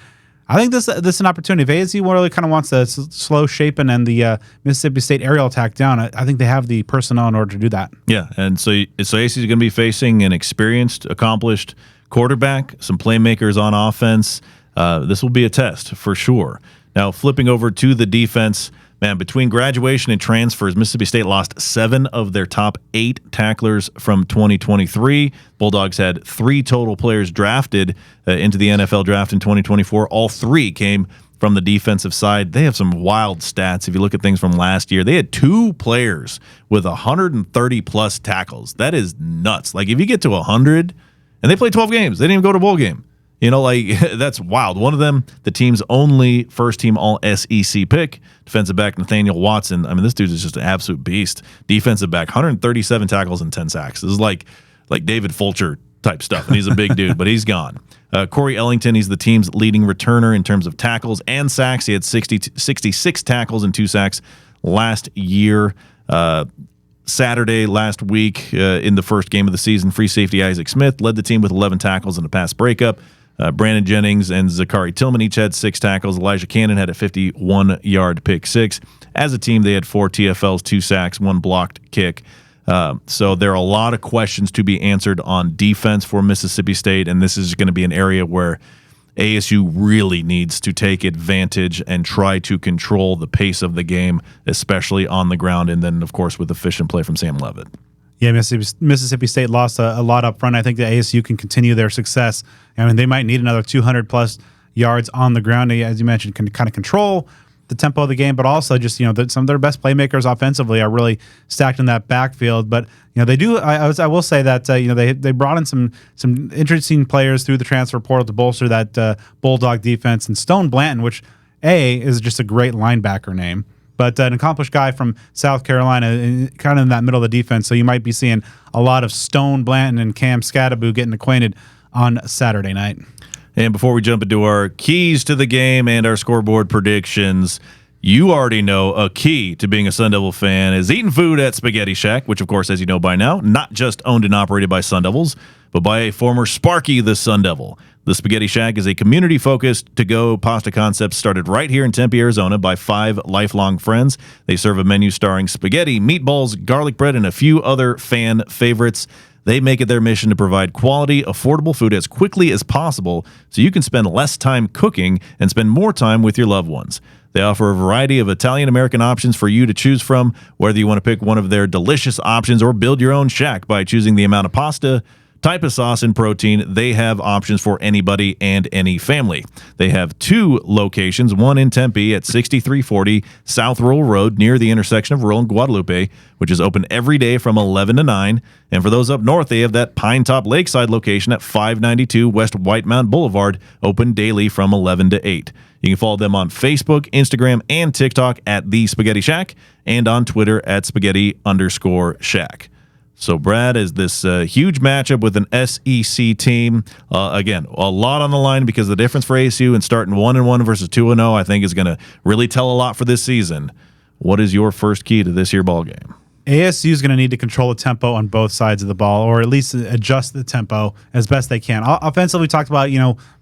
S1: I think this is an opportunity. If ASU really kind of wants to slow Chapin and the Mississippi State aerial attack down, I think they have the personnel in order to do that. Yeah,
S2: and so ASU is going to be facing an experienced, accomplished quarterback, some playmakers on offense. This will be a test for sure. Now, flipping over to the defense, man, between graduation and transfers, Mississippi State lost 7 of their top 8 tacklers from 2023. Bulldogs had 3 total players drafted into the NFL draft in 2024. All 3 came from the defensive side. They have some wild stats. If you look at things from last year, they had 2 players with 130-plus tackles. That is nuts. Like, if you get to 100, and they played 12 games. They didn't even go to a bowl game. That's wild. One of them, the team's only first-team All-SEC pick, defensive back Nathaniel Watson. I mean, this dude is just an absolute beast. Defensive back, 137 tackles and 10 sacks. This is like David Fulcher type stuff, and he's a big dude, but he's gone. Corey Ellington, he's the team's leading returner in terms of tackles and sacks. He had 66 tackles and 2 sacks last year. Saturday last week in the first game of the season, free safety Isaac Smith led the team with 11 tackles and a pass breakup. Brandon Jennings and Zachary Tillman each had 6 tackles. Elijah Cannon had a 51-yard pick 6. As a team, they had 4 TFLs, 2 sacks, 1 blocked kick. So there are a lot of questions to be answered on defense for Mississippi State, and this is going to be an area where ASU really needs to take advantage and try to control the pace of the game, especially on the ground, and then, of course, with efficient play from Sam Leavitt.
S1: Yeah, Mississippi State lost a lot up front. I think the ASU can continue their success. I mean, they might need another 200-plus yards on the ground. They, as you mentioned, can kind of control the tempo of the game, but also just, some of their best playmakers offensively are really stacked in that backfield. But, they do, I will say that, they brought in some interesting players through the transfer portal to bolster that Bulldog defense. And Stone Blanton, which, is just a great linebacker name, but an accomplished guy from South Carolina, kind of in that middle of the defense. So you might be seeing a lot of Stone Blanton and Cam Skattebo getting acquainted on Saturday night.
S2: And before we jump into our keys to the game and our scoreboard predictions, you already know a key to being a Sun Devil fan is eating food at Spaghetti Shack, which, of course, as you know by now, not just owned and operated by Sun Devils, but by a former Sparky the Sun Devil. The Spaghetti Shack is a community-focused to-go pasta concept started right here in Tempe, Arizona by 5 lifelong friends. They serve a menu starring spaghetti, meatballs, garlic bread, and a few other fan favorites. They make it their mission to provide quality, affordable food as quickly as possible so you can spend less time cooking and spend more time with your loved ones. They offer a variety of Italian-American options for you to choose from, whether you want to pick one of their delicious options or build your own shack by choosing the amount of pasta, type of sauce, and protein. They have options for anybody and any family. They have 2 locations, one in Tempe at 6340 South Rural Road near the intersection of Rural and Guadalupe, which is open every day from 11 to 9. And for those up north, they have that Pine Top Lakeside location at 592 West White Mountain Boulevard, open daily from 11 to 8. You can follow them on Facebook, Instagram, and TikTok at The Spaghetti Shack, and on Twitter at Spaghetti_Shack. So, Brad, is this huge matchup with an SEC team? Again, a lot on the line because the difference for ASU and starting 1-1 versus 2-0, I think, is going to really tell a lot for this season. What is your first key to this year ball game?
S1: ASU is going to need to control the tempo on both sides of the ball, or at least adjust the tempo as best they can. Offensively, we talked about,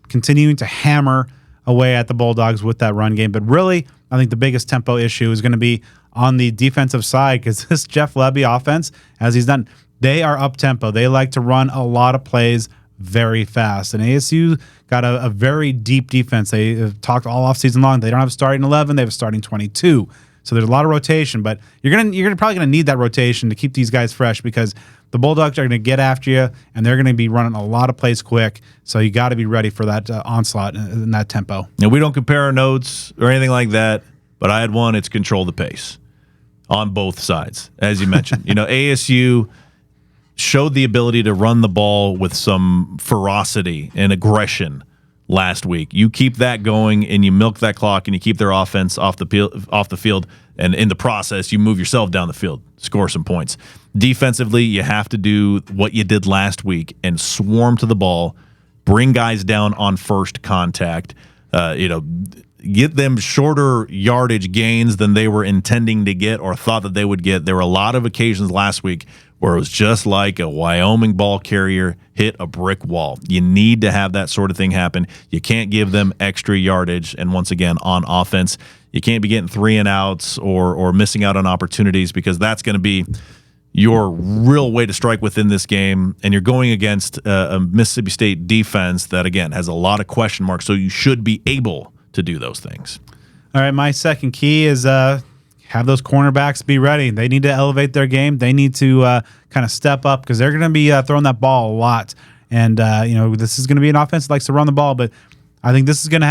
S1: continuing to hammer away at the Bulldogs with that run game. But really, I think the biggest tempo issue is going to be on the defensive side, because this Jeff Lebby offense, as he's done, they are up tempo. They like to run a lot of plays very fast. And ASU got a very deep defense. They have talked all offseason long. They don't have a starting 11. They have a starting 22. So there's a lot of rotation, but you're probably gonna need that rotation to keep these guys fresh, because the Bulldogs are going to get after you, and they're going to be running a lot of plays quick. So you got to be ready for that onslaught in that tempo.
S2: Now, we don't compare our notes or anything like that, but I had one. It's control the pace on both sides, as you mentioned. ASU showed the ability to run the ball with some ferocity and aggression last week. You keep that going, and you milk that clock, and you keep their offense off the field, and in the process, you move yourself down the field, score some points. Defensively, you have to do what you did last week and swarm to the ball, bring guys down on first contact, get them shorter yardage gains than they were intending to get or thought that they would get. There were a lot of occasions last week where it was just like a Wyoming ball carrier hit a brick wall. You need to have that sort of thing happen. You can't give them extra yardage. And once again, on offense, you can't be getting 3-and-outs or missing out on opportunities, because that's going to be your real way to strike within this game. And you're going against a Mississippi State defense that, again, has a lot of question marks. So you should be able to do those things.
S1: All right, my second key is have those cornerbacks be ready. They need to elevate their game. They need to kind of step up, because they're going to be throwing that ball a lot. And this is going to be an offense that likes to run the ball, but I think this is going to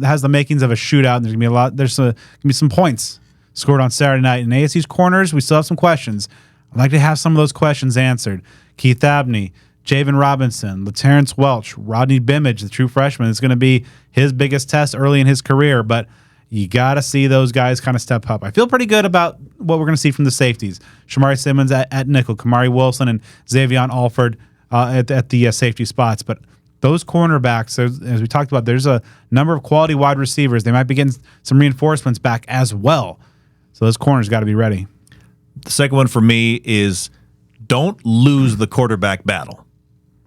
S1: has the makings of a shootout. And there's going to be a lot. There's going to be some points scored on Saturday night. And ASU's corners, we still have some questions. I'd like to have some of those questions answered. Keith Abney, Javen Robinson, LaTerrence Welch, Rodney Bimage, the true freshman, is going to be his biggest test early in his career, but you got to see those guys kind of step up. I feel pretty good about what we're going to see from the safeties. Shamari Simmons at nickel, Kamari Wilson, and Xavion Alford at the safety spots. But those cornerbacks, as we talked about, there's a number of quality wide receivers. They might be getting some reinforcements back as well. So those corners got to be ready.
S2: The second one for me is don't lose the quarterback battle.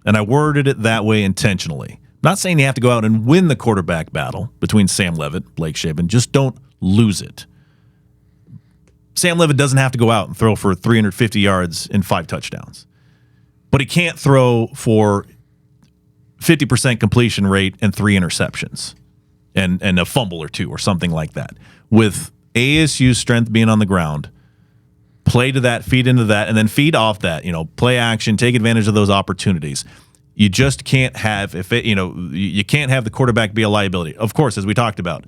S2: And I worded it that way intentionally. Not saying you have to go out and win the quarterback battle between Sam Leavitt, Blake Shapen. Just don't lose it. Sam Levitt doesn't have to go out and throw for 350 yards and 5 touchdowns. But he can't throw for 50% completion rate and 3 interceptions and a fumble or 2 or something like that. With ASU's strength being on the ground, play to that, feed into that, and then feed off that. Play action, take advantage of those opportunities. You just can't have you can't have the quarterback be a liability. Of course, as we talked about,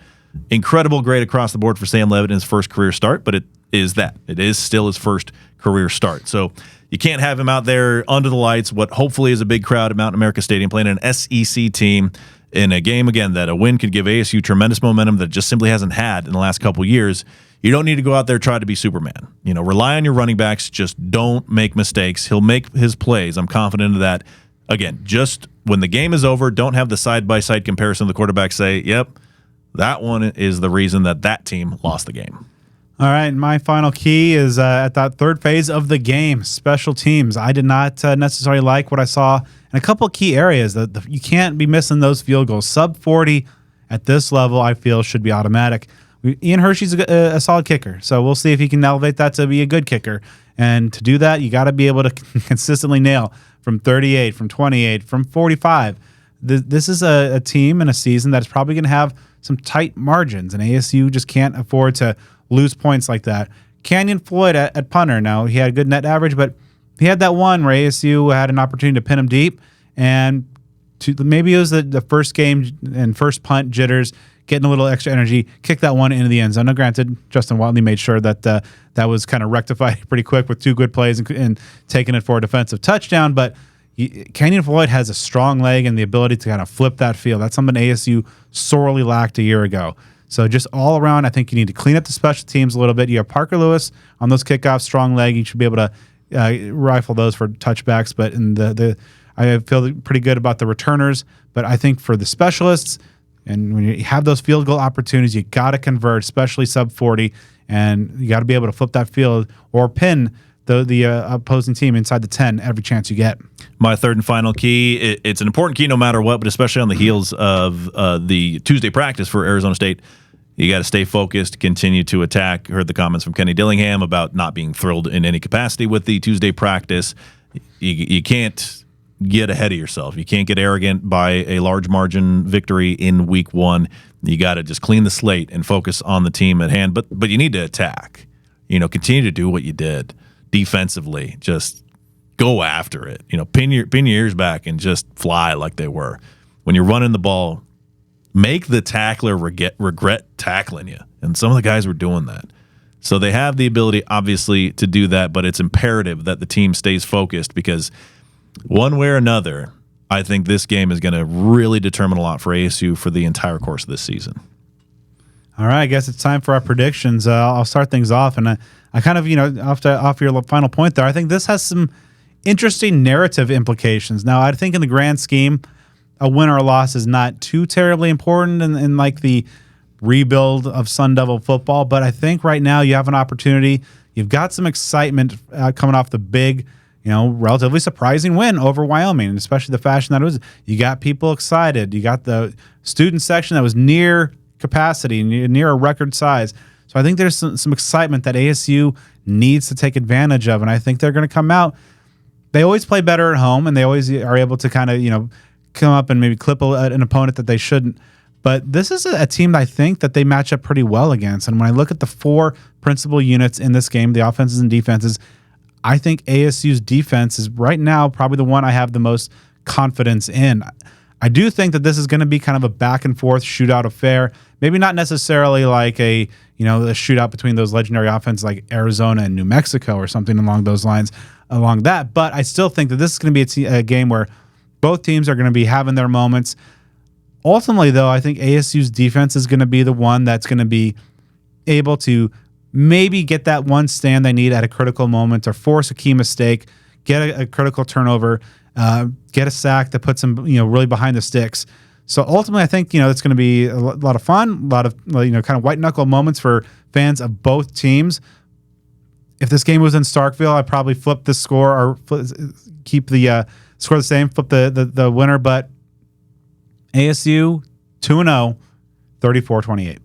S2: incredible grade across the board for Sam Levitt in his first career start, but it is still his first career start. So you can't have him out there under the lights, what hopefully is a big crowd at Mountain America Stadium, playing an SEC team in a game, again, that a win could give ASU tremendous momentum that it just simply hasn't had in the last couple of years. You don't need to go out there and try to be Superman. Rely on your running backs. Just don't make mistakes. He'll make his plays. I'm confident of that. Again, just when the game is over, don't have the side-by-side comparison of the quarterback say, yep, that one is the reason that team lost the game.
S1: All right, my final key is at that third phase of the game, special teams. I did not necessarily like what I saw in a couple of key areas. You can't be missing those field goals. Sub 40 at this level, I feel, should be automatic. Ian Hershey's a solid kicker, so we'll see if he can elevate that to be a good kicker. And to do that, you got to be able to consistently nail from 38, from 28, from 45. This is a team in a season that's probably going to have some tight margins, and ASU just can't afford to lose points like that. Canyon Floyd at punter. Now, he had a good net average, but he had that one where ASU had an opportunity to pin him deep, and maybe it was the first game and first punt jitters, getting a little extra energy, kick that one into the end zone. Now, granted, Justin Watley made sure that that was kind of rectified pretty quick with 2 good plays and taking it for a defensive touchdown, but Canyon Floyd has a strong leg and the ability to kind of flip that field. That's something ASU sorely lacked a year ago. So just all around, I think you need to clean up the special teams a little bit. You have Parker Lewis on those kickoffs, strong leg. You should be able to rifle those for touchbacks. But I feel pretty good about the returners. But I think for the specialists, and when you have those field goal opportunities, you got to convert, especially sub 40, and you got to be able to flip that field or pin the opposing team inside the 10 every chance you get.
S2: My third and final key, it's an important key no matter what, but especially on the heels of the Tuesday practice for Arizona State. You got to stay focused, continue to attack. Heard the comments from Kenny Dillingham about not being thrilled in any capacity with the Tuesday practice. You can't get ahead of yourself. You can't get arrogant by a large margin victory in week 1. You got to just clean the slate and focus on the team at hand. But you need to attack. Continue to do what you did defensively. Just go after it. Pin your ears back and just fly like they were. When you're running the ball, make the tackler regret tackling you. And some of the guys were doing that. So they have the ability, obviously, to do that, but it's imperative that the team stays focused because one way or another, I think this game is going to really determine a lot for ASU for the entire course of this season.
S1: All right, I guess it's time for our predictions. I'll start things off, and I kind of, off your final point there, I think this has some interesting narrative implications. Now, I think in the grand scheme, a win or a loss is not too terribly important in like the rebuild of Sun Devil football, but I think right now you have an opportunity. You've got some excitement coming off the big, relatively surprising win over Wyoming, and especially the fashion that it was. You got people excited. You got the student section that was near capacity, near a record size. So I think there's some excitement that ASU needs to take advantage of, and I think they're going to come out. They always play better at home, and they always are able to kind of, come up and maybe clip an opponent that they shouldn't. But this is a team that I think that they match up pretty well against. And when I look at the 4 principal units in this game, the offenses and defenses, I think ASU's defense is right now probably the one I have the most confidence in. I do think that this is going to be kind of a back and forth shootout affair. Maybe not necessarily like a shootout between those legendary offenses like Arizona and New Mexico or something along those lines, but I still think that this is going to be a game where both teams are going to be having their moments. Ultimately, though, I think ASU's defense is going to be the one that's going to be able to maybe get that one stand they need at a critical moment or force a key mistake, get a critical turnover, get a sack that puts them, really behind the sticks. So ultimately, I think, it's going to be a lot of fun, a lot of, kind of white knuckle moments for fans of both teams. If this game was in Starkville, I'd probably flip the score or keep the score the same, flip the winner. But ASU 2-0, 34-28.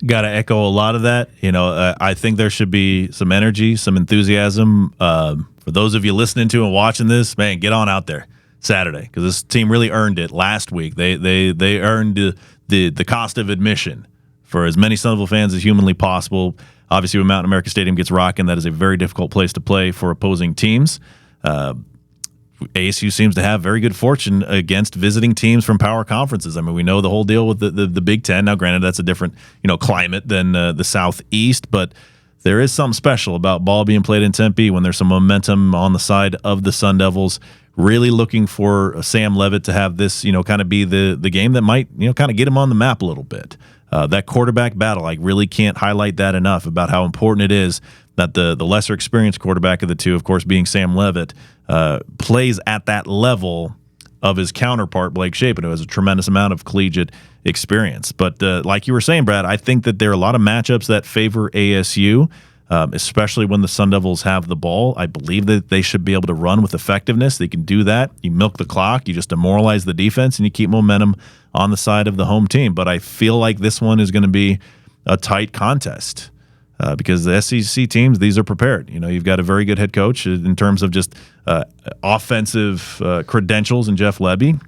S2: Got to echo a lot of that. I think there should be some energy, some enthusiasm. For those of you listening to and watching this, man, get on out there Saturday, because this team really earned it last week. They earned the cost of admission for as many Sun Devil fans as humanly possible. Obviously, when Mountain America Stadium gets rocking, that is a very difficult place to play for opposing teams. ASU seems to have very good fortune against visiting teams from power conferences. I mean, we know the whole deal with the Big Ten. Now, granted, that's a different climate than the Southeast, but there is something special about ball being played in Tempe when there's some momentum on the side of the Sun Devils. Really looking for Sam Leavitt to have this, kind of be the game that might, kind of get him on the map a little bit. That quarterback battle, I really can't highlight that enough about how important it is that the lesser experienced quarterback of the two, of course, being Sam Leavitt, plays at that level of his counterpart, Blake Shapen, who has a tremendous amount of collegiate experience. But like you were saying, Brad, I think that there are a lot of matchups that favor ASU, especially when the Sun Devils have the ball. I believe that they should be able to run with effectiveness. They can do that. You milk the clock, you just demoralize the defense, and you keep momentum on the side of the home team. But I feel like this one is going to be a tight contest because the SEC teams, these are prepared. You've got a very good head coach in terms of just offensive credentials in Jeff Lebby,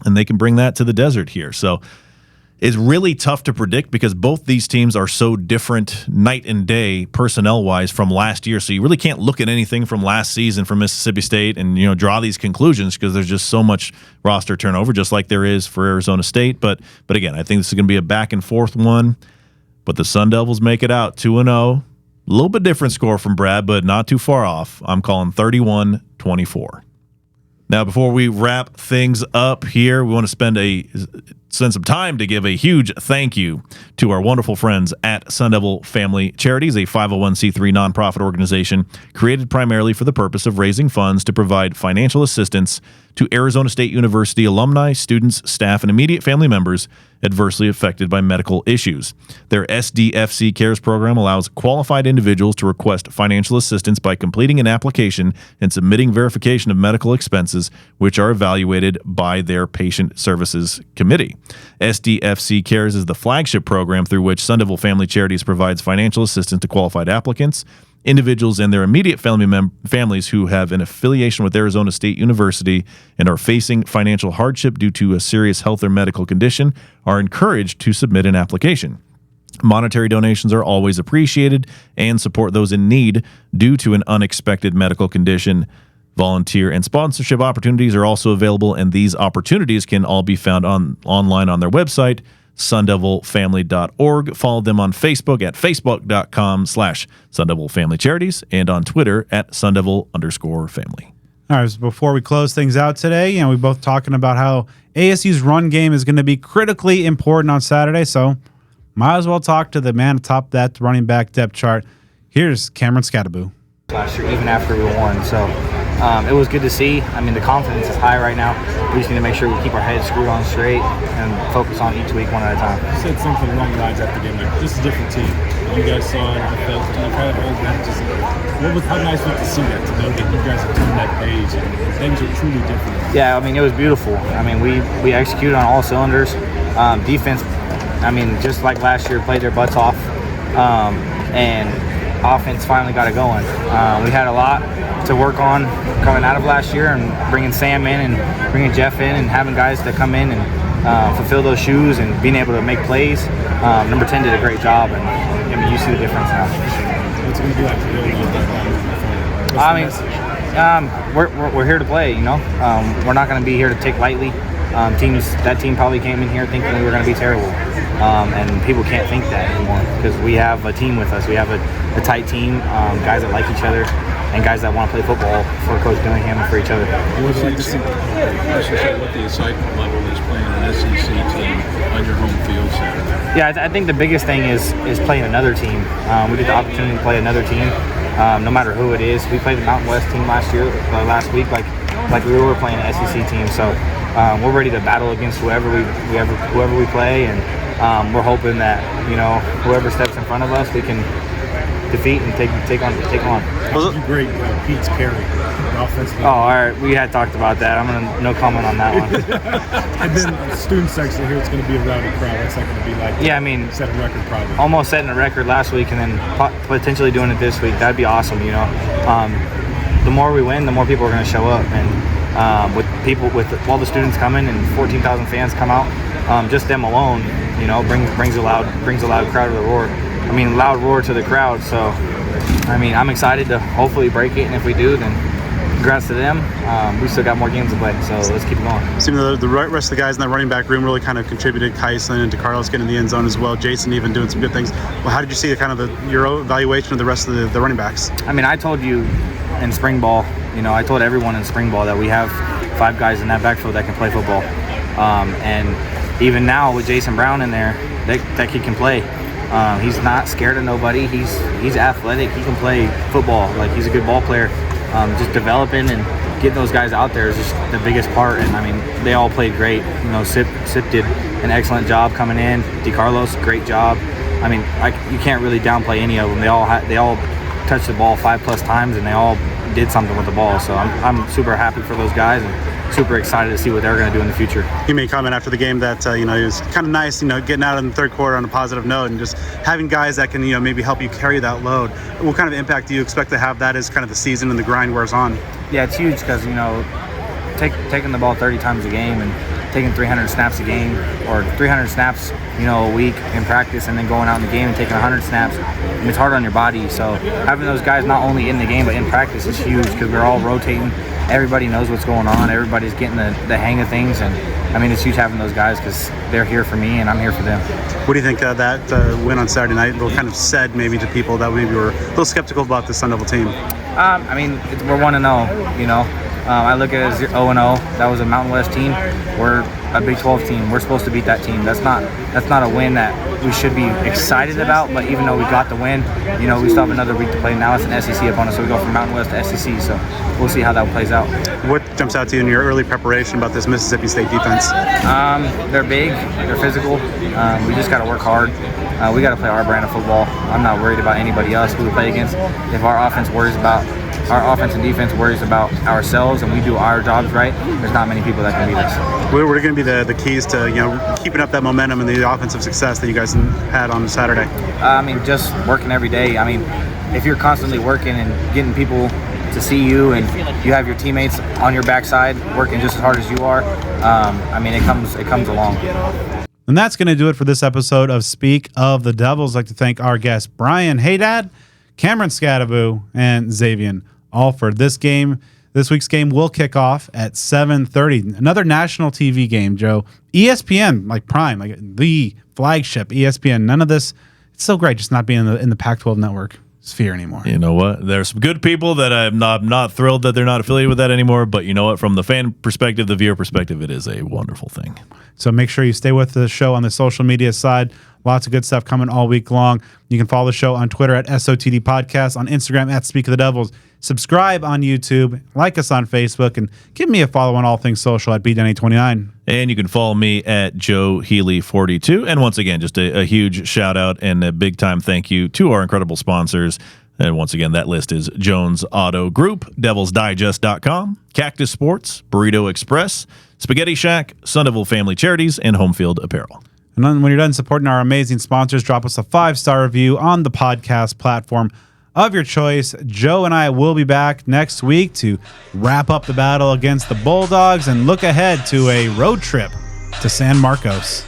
S2: and they can bring that to the desert here. So it's really tough to predict because both these teams are so different night and day personnel-wise from last year. So you really can't look at anything from last season from Mississippi State and draw these conclusions because there's just so much roster turnover, just like there is for Arizona State. But again, I think this is going to be a back-and-forth one. But the Sun Devils make it out 2-0. A little bit different score from Brad, but not too far off. I'm calling 31-24. Now, before we wrap things up here, we want to spend some time to give a huge thank you to our wonderful friends at Sun Devil Family Charities, a 501c3 nonprofit organization created primarily for the purpose of raising funds to provide financial assistance to Arizona State University alumni, students, staff, and immediate family members adversely affected by medical issues. Their SDFC Cares program allows qualified individuals to request financial assistance by completing an application and submitting verification of medical expenses, which are evaluated by their Patient Services Committee. SDFC Cares is the flagship program through which Sun Devil Family Charities provides financial assistance to qualified applicants, individuals and their immediate families who have an affiliation with Arizona State University and are facing financial hardship due to a serious health or medical condition are encouraged to submit an application. Monetary donations are always appreciated and support those in need due to an unexpected medical condition. Volunteer and sponsorship opportunities are also available, and these opportunities can all be found online on their website, sundevilfamily.org. Follow them on Facebook at facebook.com/sundevilfamilycharities and on Twitter at sundevil_family.
S1: All right, so before we close things out today, we're both talking about how ASU's run game is going to be critically important on Saturday, so might as well talk to the man atop that running back depth chart. Here's Cameron Skattebo.
S10: Last year, even after we won, so it was good to see. I mean, the confidence is high right now. We just need to make sure we keep our heads screwed on straight and focus on each week one at a time.
S11: You said something along the lines after the game, like, this is a different team. You guys saw it, I felt it, and kind of all that. Just, how nice was it to see that, to know that you guys have turned that page and things are truly different?
S10: Yeah, I mean, it was beautiful. I mean, we executed on all cylinders. Defense, I mean, just like last year, played their butts off, and offense finally got it going. We had a lot to work on coming out of last year, and bringing Sam in and bringing Jeff in and having guys that come in and fulfill those shoes and being able to make plays. Number 10 did a great job, and I mean, you see the difference now.
S11: What's it going to be like to build on that?
S10: I mean, we're here to play, we're not going to be here to take lightly. That team probably came in here thinking we were going to be terrible, and people can't think that anymore because we have a team with us. We have a tight team, guys that like each other, and guys that want to play football for Coach Dillingham and for each other.
S3: What would you like to see? What the excitement level is playing an SEC team on your home field Saturday?
S10: Yeah, I think the biggest thing is playing another team. We get the opportunity to play another team, no matter who it is. We played the Mountain West team last week, like we were playing an SEC team. So we're ready to battle against whoever we play, and we're hoping that whoever steps in front of us, we can defeat and take on.
S11: How did you grade Pete's carry, the offensive?
S10: Oh, all right. We had talked about that. I'm gonna no comment on that one.
S11: And then the student section here, it's going to be a rowdy crowd. That's not going to be like set a record probably.
S10: Almost setting a record last week and then potentially doing it this week. That'd be awesome. The more we win, the more people are going to show up, and with all the students coming and 14,000 fans come out, just them alone, brings a loud crowd to the roar. Loud roar to the crowd. So, I'm excited to hopefully break it, and if we do, then congrats to them. We still got more games to play, so let's keep going.
S1: Seeing the rest of the guys in that running back room really kind of contributed. Kyson and DeCarlos getting in the end zone as well. Jason even doing some good things. Well, how did you see your evaluation of the rest of the running backs?
S10: I told you in spring ball, I told everyone in spring ball that we have 5 guys in that backfield that can play football. And even now with Jason Brown in there, that kid can play. He's not scared of nobody. He's athletic. He can play football. He's a good ball player. Just developing and getting those guys out there is just the biggest part. And they all played great. Sip did an excellent job coming in. DeCarlos, great job. You can't really downplay any of them. They all touched the ball 5+ times, and they all did something with the ball. So I'm super happy for those guys and super excited to see what they're going to do in the future.
S1: You made a comment after the game that it was kind of nice, getting out in the third quarter on a positive note and just having guys that can maybe help you carry that load. What kind of impact do you expect to have that as kind of the season and the grind wears on?
S10: Yeah, it's huge because taking the ball 30 times a game and taking 300 snaps a game or 300 snaps a week in practice, and then going out in the game and taking 100 snaps, it's hard on your body. So having those guys not only in the game but in practice is huge because we're all rotating. Everybody knows what's going on. Everybody's getting the hang of things, and it's huge having those guys because they're here for me and I'm here for them.
S1: What do you think that win on Saturday night kind of said maybe to people that maybe were a little skeptical about the Sun Devil team?
S10: We're 1-0. I look at it as 0-0. That was a Mountain West team. We're a Big 12 team. We're supposed to beat that team. That's not a win that we should be excited about. But even though we got the win, we still have another week to play. Now it's an SEC opponent, so we go from Mountain West to SEC. So we'll see how that plays out.
S1: What jumps out to you in your early preparation about this Mississippi State defense?
S10: They're big. They're physical. We just got to work hard. We got to play our brand of football. I'm not worried about anybody else who we play against. If our offense and defense worries about ourselves and we do our jobs right, there's not many people that can beat us.
S1: What are going to be the keys to keeping up that momentum and the offensive success that you guys had on Saturday?
S10: Just working every day. If you're constantly working and getting people to see you and you have your teammates on your backside working just as hard as you are, it comes along.
S1: And that's going to do it for this episode of Speak of the Devils. I'd like to thank our guests, Brian Hadad, Cameron Skattebo, and Xavion Alford. This week's game will kick off at 7:30. Another national TV game, Joe. ESPN, Prime, the flagship ESPN. None of this. It's so great just not being in the Pac-12 network sphere anymore.
S2: You know what? There's some good people that I'm not thrilled that they're not affiliated with that anymore. But you know what? From the fan perspective, the viewer perspective, it is a wonderful thing.
S1: So make sure you stay with the show on the social media side. Lots of good stuff coming all week long. You can follow the show on Twitter at SOTD Podcast, on Instagram at Speak of the Devils. Subscribe on YouTube, like us on Facebook, and give me a follow on all things social at BDenny29.
S2: And you can follow me at Joe Healy42. And once again, just a huge shout out and a big time thank you to our incredible sponsors. And once again, that list is Jones Auto Group, DevilsDigest.com, Cactus Sports, Burrito Express, Spaghetti Shack, Sun Devil Family Charities, and Homefield Apparel.
S1: And then when you're done supporting our amazing sponsors, drop us a 5-star review on the podcast platform of your choice. Joe and I will be back next week to wrap up the battle against the Bulldogs and look ahead to a road trip to San Marcos.